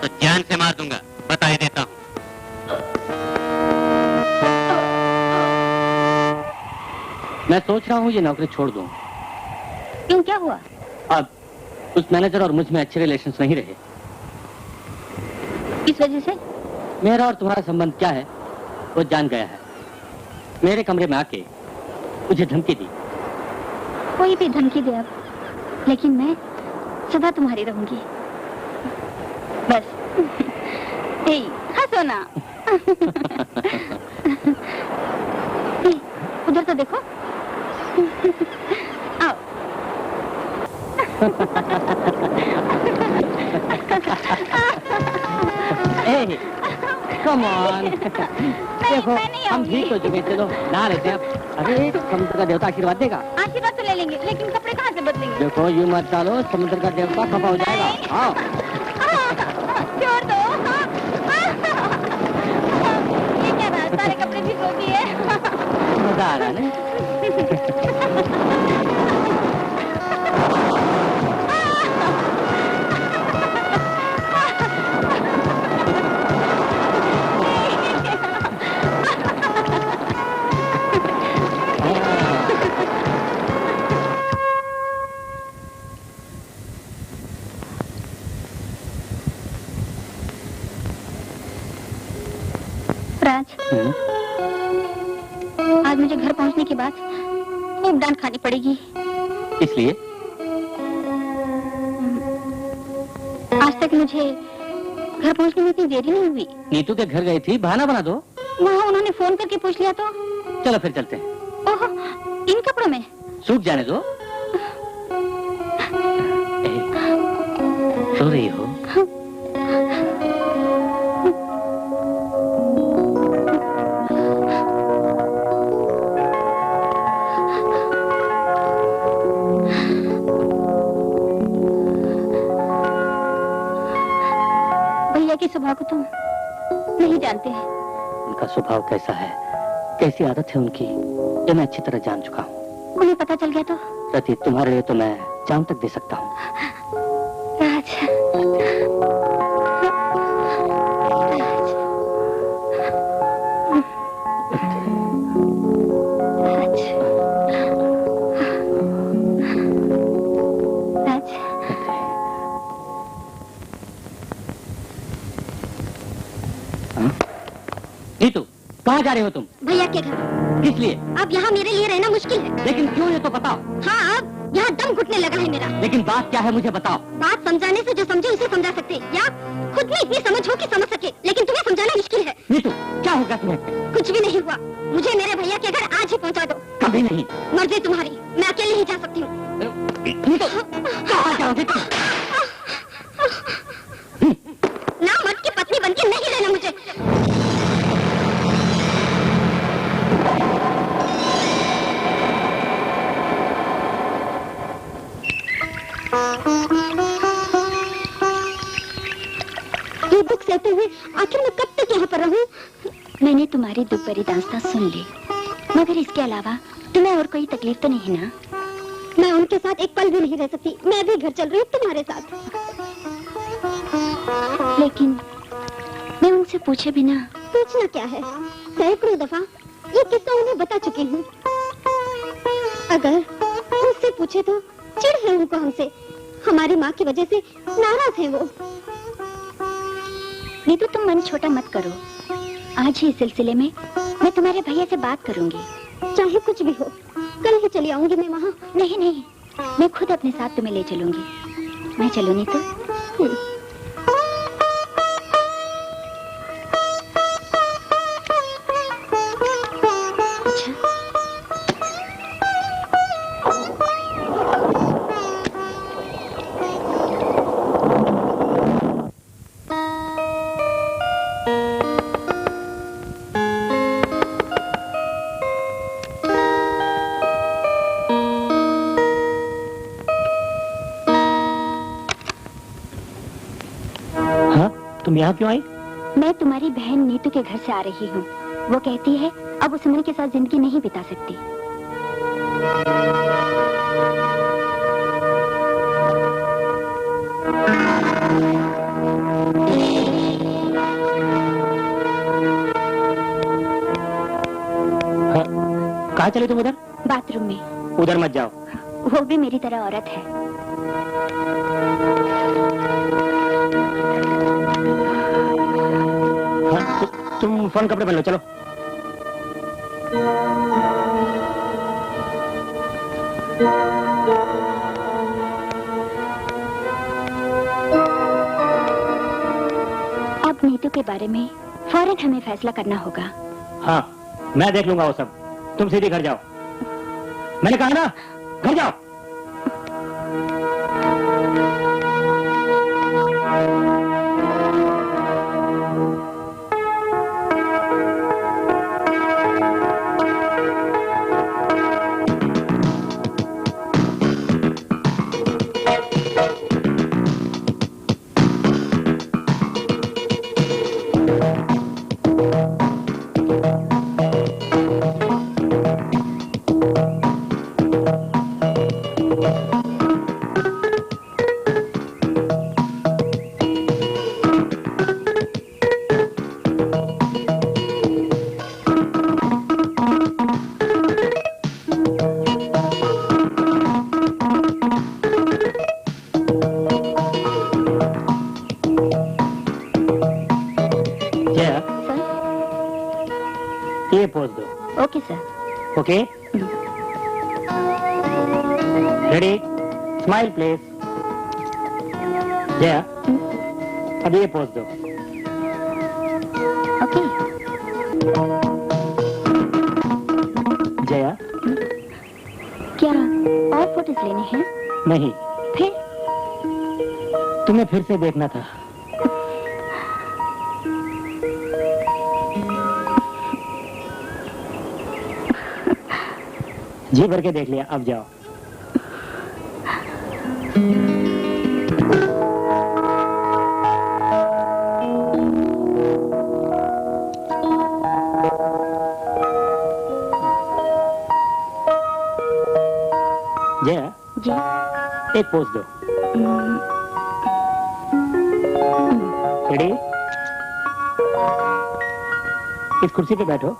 S2: तो जान से मार दूंगा, बता ही देता हूँ। मैं सोच रहा हूँ ये नौकरी छोड़ दूँ।
S1: क्यों, क्या हुआ?
S2: अब उस मैनेजर और मुझ में अच्छे रिलेशंस नहीं रहे।
S1: किस वजह से?
S2: मेरा और तुम्हारा संबंध क्या है वो जान गया है। मेरे कमरे में आके मुझे धमकी दी।
S1: कोई भी धमकी दे अब, लेकिन मैं सदा तुम्हारी रहूंगी। बस हे, हंसो ना। हे, उधर तो देखो। आओ।
S2: Come on. देखो हम ठीक हो चुके, चलो नहा लेते हैं। अरे समुद्र का देवता आशीर्वाद देगा।
S1: आशीर्वाद तो ले लेंगे, लेकिन कपड़े कहाँ से बदलेंगे?
S2: देखो यूं मत डालो, समुद्र का देवता खफा हो जाएगा। आओ
S1: छोड़ दो। ये क्या रहा, सारे कपड़े भिगो दिए।
S2: मजा आ रहा है।
S1: राज, आज मुझे घर पहुंचने के बाद खूब डांट खानी पड़ेगी।
S2: इसलिए
S1: आज तक मुझे घर पहुंचने में इतनी देरी नहीं हुई।
S2: नीतू के घर गई थी, बहाना बना दो।
S1: वहाँ उन्होंने फोन करके पूछ लिया तो?
S2: चलो फिर चलते हैं।
S1: ओहो, इन कपड़ों में?
S2: सूख जाने दो। सो रही हो?
S1: भैया के स्वभाव को तुम नहीं जानते हैं।
S2: उनका स्वभाव कैसा है, कैसी आदत है उनकी, ये मैं अच्छी तरह जान चुका हूँ।
S1: उन्हें पता चल गया तो?
S2: रति, तुम्हारे लिए तो मैं जान तक दे सकता हूँ।
S1: राज,
S2: नीतू, कहाँ जा रहे हो तुम?
S1: भैया के घर।
S2: किस लिए?
S1: अब यहाँ मेरे लिए रहना मुश्किल है।
S2: लेकिन क्यों, ये तो बताओ।
S1: हाँ, अब यहाँ दम घुटने लगा है मेरा।
S2: लेकिन बात क्या है मुझे बताओ।
S1: बात समझाने से जो समझे उसे समझा सकते, या खुद में इतनी समझ हो कि समझ सके, लेकिन तुम्हें समझाना मुश्किल है।
S2: नीतू, क्या होगा तुम्हें?
S1: कुछ भी नहीं हुआ, मुझे मेरे भैया के घर आज ही पहुँचा दो।
S2: कभी नहीं।
S1: मर्जी तुम्हारी, मैं अकेले ही जा सकती हूँ।
S2: नीतू, कहाँ जाओगे तुम?
S1: ना मर्द की पत्नी बनके नहीं रहना मुझे। ये दुख सहते हुए आखिर मैं कब तक यहाँ पर रहूं? मैंने तुम्हारी दुपहरी दास्तां सुन ली। मगर इसके अलावा तुम्हें और कोई तकलीफ तो नहीं ना? मैं उनके साथ एक पल भी नहीं रह सकती। मैं भी घर चल रही हूँ तुम्हारे साथ। लेकिन मैं उनसे पूछे बिना। पूछना क्या है? सैकड़ों दफा ये किस्सा उन्हें बता चुकी हूँ। अगर उनसे पूछे तो चिढ़ है उनको हमसे। हमारी माँ की वजह से नाराज है वो। नहीं तो तुम मन छोटा मत करो। आज ही इस सिलसिले में मैं तुम्हारे भैया से बात करूंगी। चाहे कुछ भी हो, कल ही चली आऊंगी मैं वहाँ। नहीं नहीं, मैं खुद अपने साथ तुम्हें ले चलूंगी। मैं चलूँ नहीं तो?
S4: तुम यहाँ क्यों आई?
S1: मैं तुम्हारी बहन नीतू के घर से आ रही हूँ। वो कहती है अब उस मन के साथ जिंदगी नहीं बिता सकती।
S4: हाँ, कहाँ चले तुम? उधर
S1: बाथरूम में।
S4: उधर मत जाओ।
S1: वो भी मेरी तरह औरत है।
S4: तुम फोन कपड़े पहन लो, चलो।
S1: अब नीतू के बारे में फौरन हमें फैसला करना होगा।
S4: हाँ, मैं देख लूंगा वो सब। तुम सीधे घर जाओ। मैंने कहा ना, घर जाओ। ये पोज दो।
S1: Okay sir.
S4: Okay, ready, smile please. Jaya, अब ये पोज दो।
S1: ओके।
S4: जया,
S1: क्या और फोटोज लेने हैं?
S4: नहीं,
S1: फिर?
S4: तुम्हें फिर से देखना था। जी भर के देख लिया, अब जाओ। जया
S1: जी।
S4: एक पोज दो। रेडी, इस कुर्सी पे बैठो,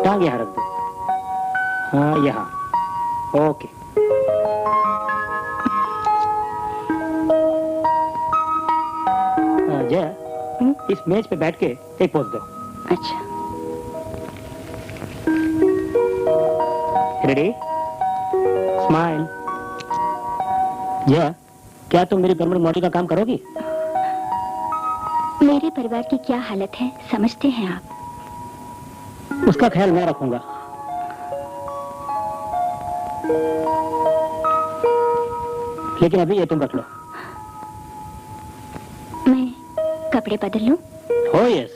S4: टांग यहाँ रख दो। हाँ, यहाँ। ओके। जया, इस मेज पे बैठ के एक पोज दो।
S1: अच्छा।
S4: Ready, smile. जया, क्या तुम मेरी परमानेंट मॉडल का काम करोगी?
S1: मेरे परिवार की क्या हालत है समझते हैं आप?
S4: उसका ख्याल मैं रखूंगा। लेकिन अभी ये तुम रख लो।
S1: मैं कपड़े बदल लूं?
S4: Oh yes.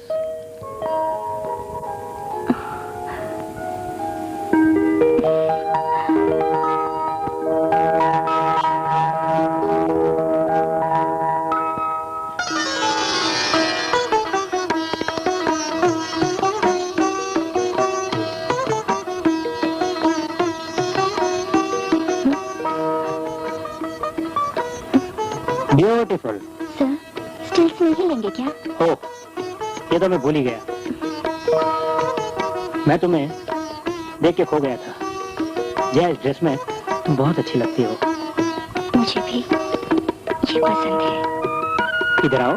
S4: Beautiful.
S1: Sir, stills नहीं लेंगे क्या?
S4: ओह, ये तो मैं भूल ही गया। मैं तुम्हें देख के खो गया था। जया, इस ड्रेस में तुम बहुत अच्छी लगती हो।
S1: मुझे भी ये पसंद है।
S4: इधर आओ।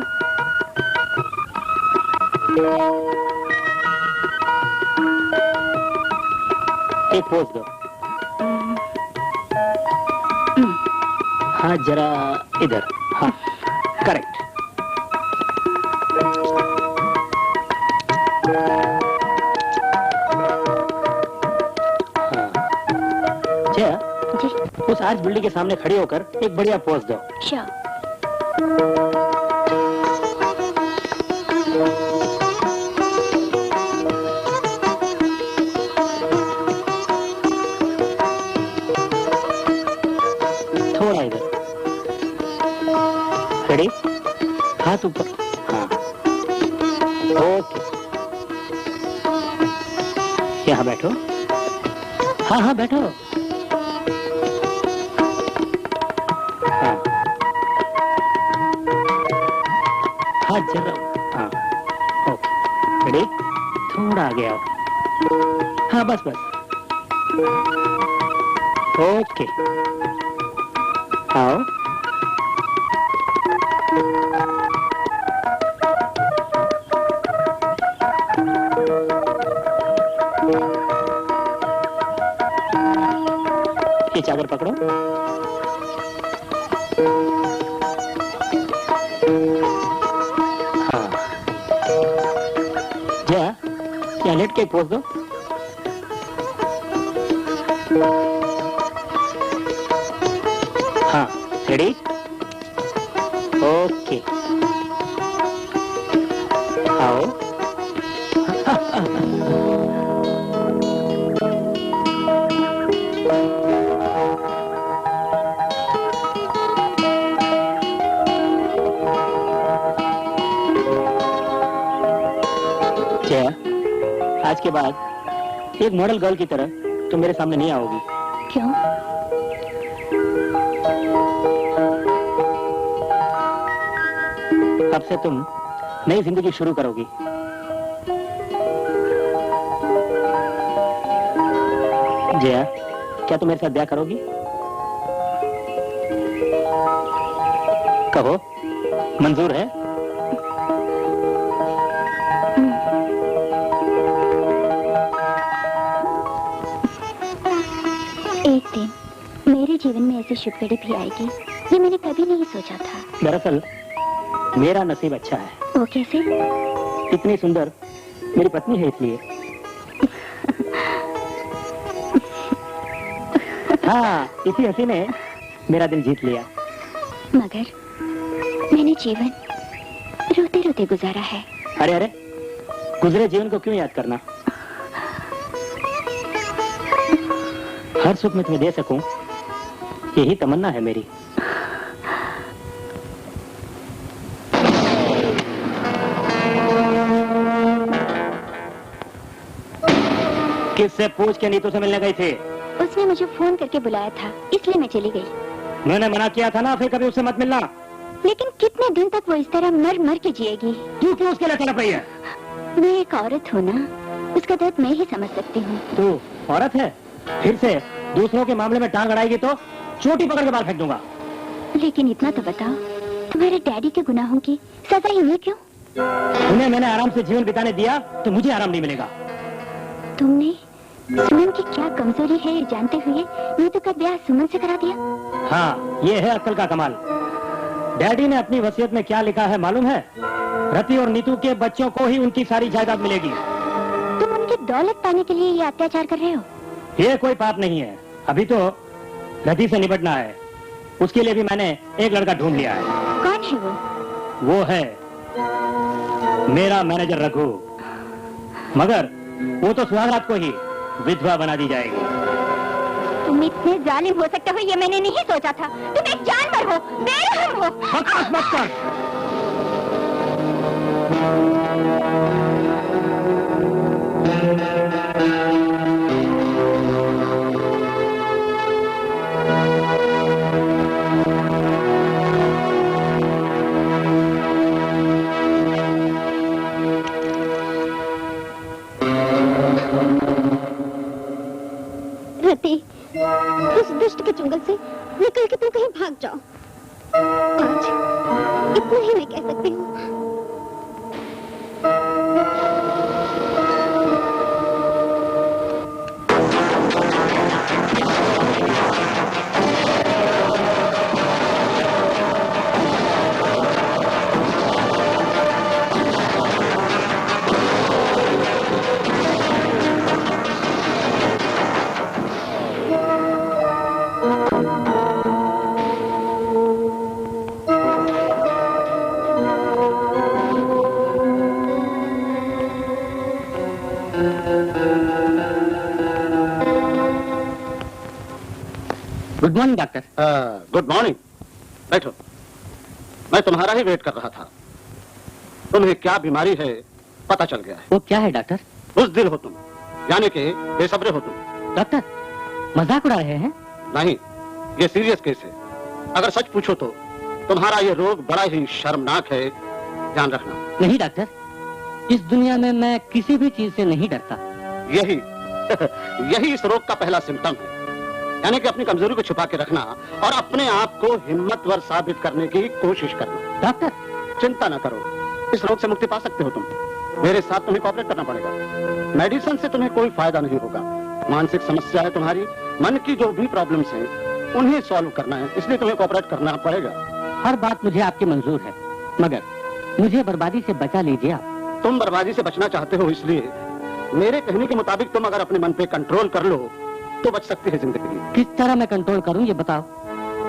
S4: एक पोज दो। हाँ, जरा इधर। हाँ, करेक्ट। हाँ, जया,
S1: जी,
S4: उस आर्च बिल्डिंग के सामने खड़ी होकर एक बढ़िया पोज दो।
S1: श्योर।
S4: थोड़ा इधर। रेडी? हाथ ऊपर। हाँ, ओके। यहाँ बैठो। हाँ हाँ, बैठो। हाँ, हाथ जरा। हाँ, ओके। रेडी? थोड़ा आगे आओ। हाँ, बस बस। ओके, आओ। ये चादर पकड़ो। हाँ, जया, यहाँ लेट के पोज दो। हाँ, रेडी? ओके, आओ। जया, आज के बाद एक मॉडल गर्ल की तरह तुम मेरे सामने नहीं आओगी।
S1: क्यों?
S4: अब से तुम नई जिंदगी शुरू करोगी। जया, क्या तुम मेरे साथ ब्याह करोगी? कहो, मंजूर है?
S1: एक दिन मेरे जीवन में ऐसी शुभ घड़ी भी आएगी, ये मैंने कभी नहीं सोचा था।
S4: दरअसल मेरा नसीब अच्छा है।
S1: वो कैसे?
S4: इतनी सुंदर मेरी पत्नी है, इसलिए। हाँ, इसी हंसी ने मेरा दिल जीत लिया।
S1: मगर मैंने जीवन रोते रोते गुजारा है।
S4: अरे अरे, गुजरे जीवन को क्यों याद करना? हर सुख में तुम्हें दे सकूं, यही तमन्ना है मेरी। किससे पूछ के नीतू से मिलने गई थी?
S1: उसने मुझे फोन करके बुलाया था, इसलिए मैं चली गई।
S4: मैंने मना किया था ना, फिर कभी उससे मत मिलना।
S1: लेकिन कितने दिन तक वो इस तरह मर मर के जिएगी?
S4: तू क्यों उसके लिए तड़प रही है?
S1: मैं एक औरत हूँ ना, उसका दर्द मैं ही समझ सकती हूँ।
S4: तू औरत है, फिर से दूसरों के मामले में टांग अड़ाएगी तो चोटी पकड़ के बाहर फेंक दूंगा।
S1: लेकिन इतना तो बताओ, तुम्हारे डैडी के गुनाहों की सजा ही हुई क्यों?
S4: उन्हें मैंने आराम से जीवन बिताने दिया तो मुझे आराम नहीं मिलेगा।
S1: तुमने सुमन की क्या कमजोरी है ये जानते हुए नीतू का ब्याह सुमन से करा दिया?
S4: हाँ, ये है अक्ल का कमाल। डैडी ने अपनी वसीयत में क्या लिखा है मालूम है? रति और नीतू के बच्चों को ही उनकी सारी जायदाद मिलेगी।
S1: तुम उनकी दौलत पाने के लिए ये अत्याचार कर रहे हो?
S4: ये कोई पाप नहीं है। अभी तो रति से निपटना है, उसके लिए भी मैंने एक लड़का ढूंढ लिया है।
S1: कौन है वो?
S4: वो है मेरा मैनेजर रघु। मगर वो तो सुहागरात को ही विधवा बना दी जाएगी।
S1: तुम इतने जालिम हो सकते हो ये मैंने नहीं सोचा था। तुम एक जानवर हो, बेरहम हो।
S4: बकवास मत कर।
S1: चाहती इस दुष्ट के चुंगल से निकल के तुम कहीं भाग जाओ। आज इतना ही मैं कह सकती हूँ।
S2: Good morning doctor.
S3: Good morning. बैठो। मैं तुम्हारा ही वेट कर रहा था। तुम्हें क्या बीमारी है पता चल गया है।
S2: वो क्या है डॉक्टर?
S3: बुज़दिल हो तुम, यानी कि बेसब्र हो तुम।
S2: डॉक्टर मजाक उड़ा रहे हैं?
S3: नहीं, ये सीरियस केस है। अगर सच पूछो तो तुम्हारा ये रोग बड़ा ही शर्मनाक है, ध्यान रखना।
S2: नहीं डॉक्टर, इस दुनिया में मैं किसी भी चीज से नहीं डरता।
S3: यही यही इस रोग का पहला सिम्टम है, यानी कि अपनी कमजोरी को छुपा के रखना और अपने आप को हिम्मतवर साबित करने की कोशिश करना।
S2: डॉक्टर
S3: चिंता न करो, इस रोग से मुक्ति पा सकते हो तुम। मेरे साथ तुम्हें कोऑपरेट करना पड़ेगा। मेडिसिन से तुम्हें कोई फायदा नहीं होगा। मानसिक समस्या है तुम्हारी, मन की जो भी प्रॉब्लम्स हैं उन्हें सॉल्व करना है, इसलिए तुम्हें कोऑपरेट करना पड़ेगा।
S2: हर बात मुझे आपकी मंजूर है, मगर मुझे बर्बादी से बचा लीजिए आप।
S3: तुम बर्बादी से बचना चाहते हो, इसलिए मेरे कहने के मुताबिक तुम अगर अपने मन पे कंट्रोल कर लो तो बच सकती है जिंदगी।
S2: किस तरह मैं कंट्रोल करूं ये बताओ।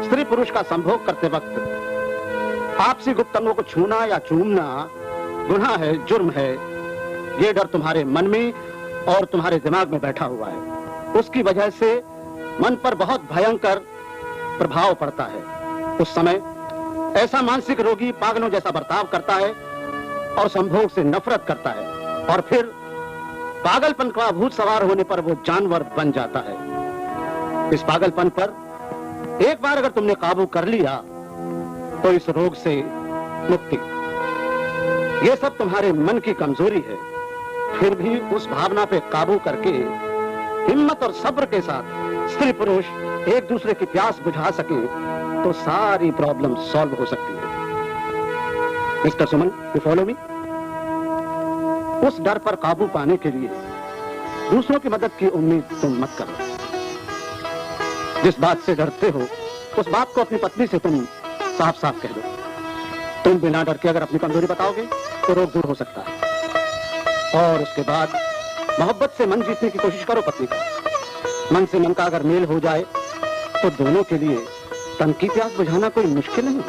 S3: स्त्री पुरुष का संभोग करते वक्त आपसी गुप्त अंगों को छूना या चूमना गुनाह है, जुर्म है। ये डर तुम्हारे मन में और तुम्हारे दिमाग में बैठा हुआ है। उसकी वजह से मन पर बहुत भयंकर प्रभाव पड़ता है। उस समय ऐसा मानसिक रोगी पागलों जैसा बर्ताव करता है और संभोग से नफरत करता है, और फिर पागलपन का भूत सवार होने पर वो जानवर बन जाता है। इस पागलपन पर एक बार अगर तुमने काबू कर लिया तो इस रोग से मुक्ति। ये सब तुम्हारे मन की कमजोरी है, फिर भी उस भावना पे काबू करके हिम्मत और सब्र के साथ स्त्री पुरुष एक दूसरे की प्यास बुझा सके तो सारी प्रॉब्लम सॉल्व हो सकती है। Mister Suman, you follow me. उस डर पर काबू पाने के लिए दूसरों की मदद की उम्मीद तुम मत करो। जिस बात से डरते हो उस बात को अपनी पत्नी से तुम साफ साफ कह दो। तुम बिना डर के अगर अपनी कमजोरी बताओगे तो रोग दूर हो सकता है। और उसके बाद मोहब्बत से मन जीतने की कोशिश करो पत्नी का। मन से मन का अगर मेल हो जाए तो दोनों के लिए तन की प्यास बुझाना कोई मुश्किल नहीं।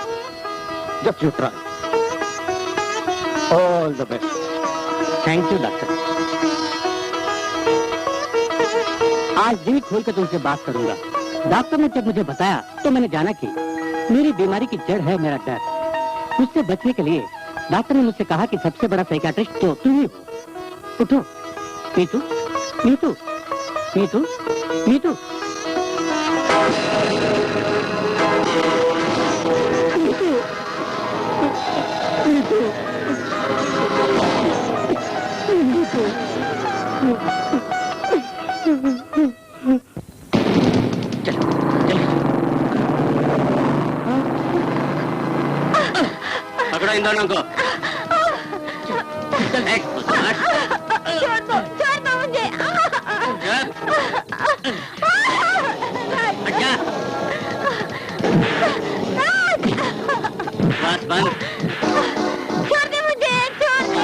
S3: Just you try. All the best.
S2: Thank you doctor. आज दिल खोल कर तुमसे बात करूंगा। डॉक्टर ने जब मुझे बताया तो मैंने जाना कि मेरी बीमारी की जड़ है मेरा डर। उससे बचने के लिए डॉक्टर ने मुझसे कहा कि सबसे बड़ा साइकियाट्रिस्ट तो तुम ही हो। उठो नीतू, नीतू, नीतू, नीतू।
S5: पकड़ो इन दोनों को।
S1: छोड़ दो मुझे।
S5: बस बंद।
S1: छोड़ दे मुझे, छोड़ दे।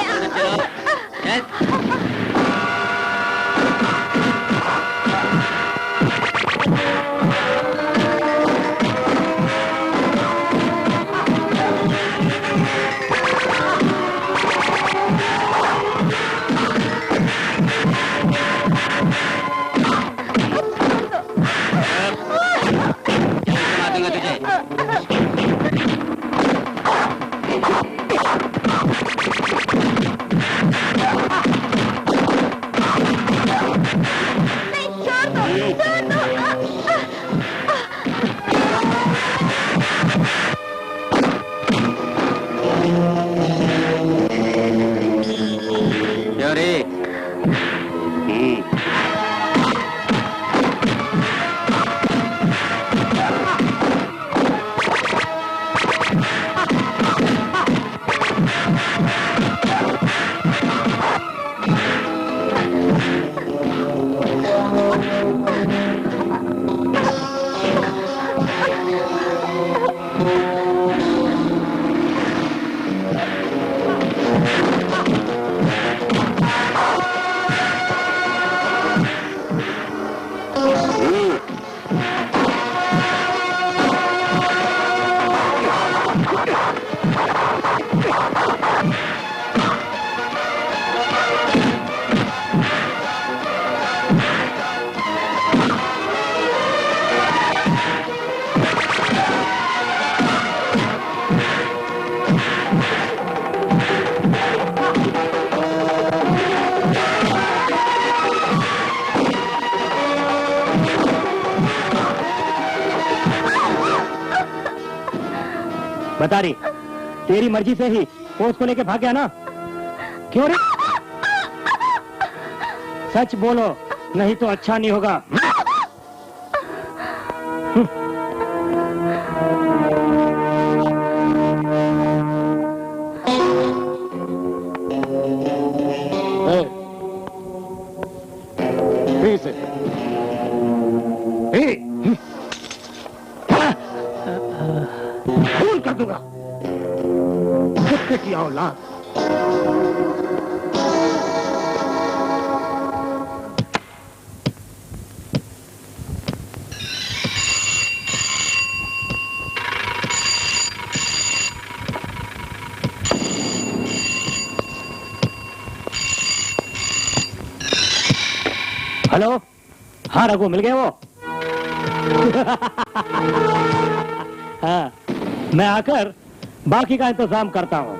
S4: बता रही, तेरी मर्जी से ही वो उसको लेके भाग गया ना? क्यों रे? सच बोलो, नहीं तो अच्छा नहीं होगा।
S3: खून कर दूंगा कुत्ते की औलाद।
S4: हेलो, हाँ रघु, मिल गए वो? हाँ, मैं आकर बाकी का इंतजाम करता हूँ।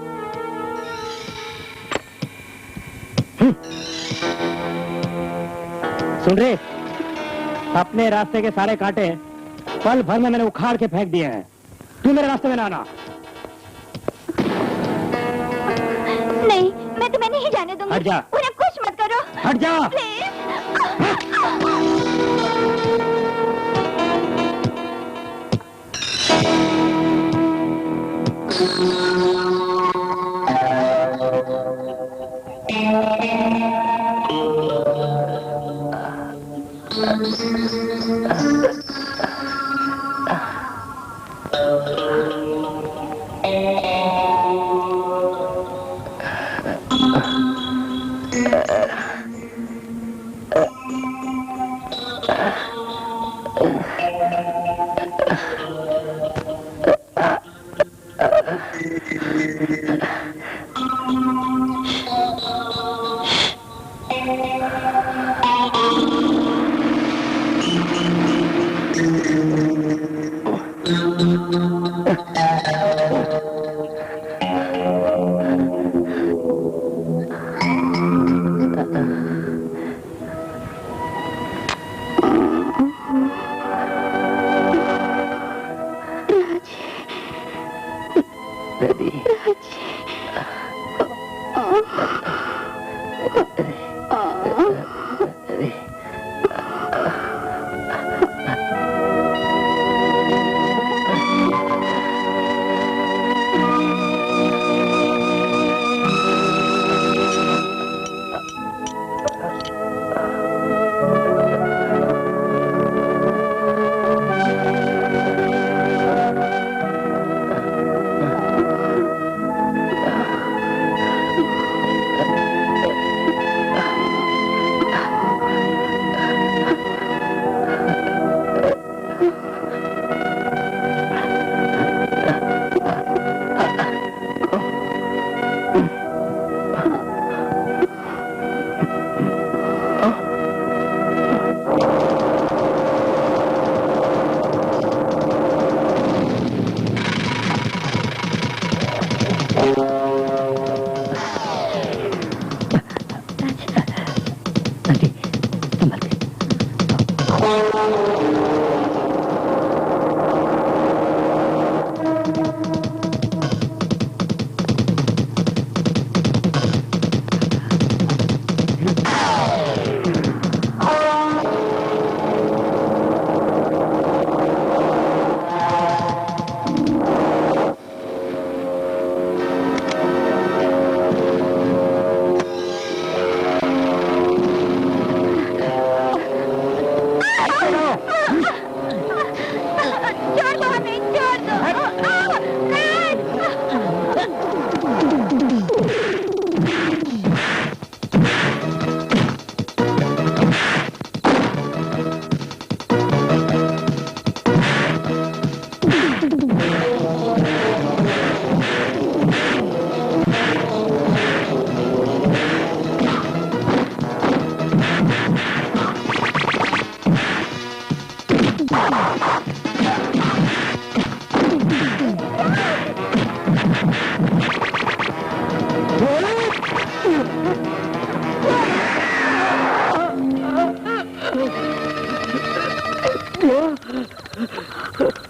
S4: सुन रहे, अपने रास्ते के सारे कांटे पल भर में मैंने उखाड़ के फेंक दिए हैं। तू मेरे रास्ते में ना आना।
S1: नहीं, मैं तुम्हें नहीं जाने दूंगी।
S4: हट जा।
S1: उन्हें कुछ मत करो।
S4: हट जा।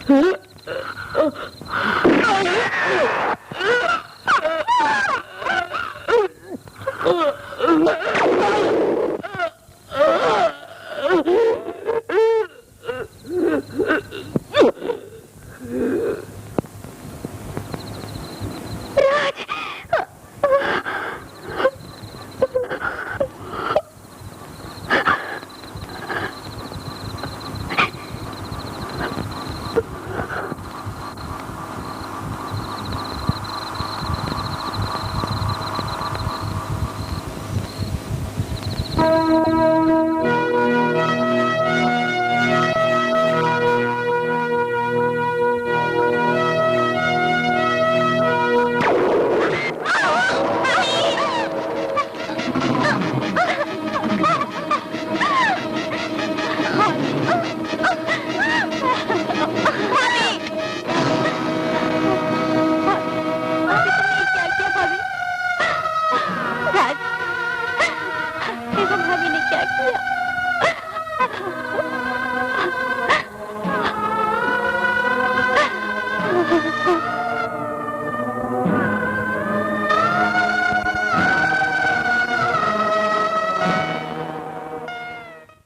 S3: Huh?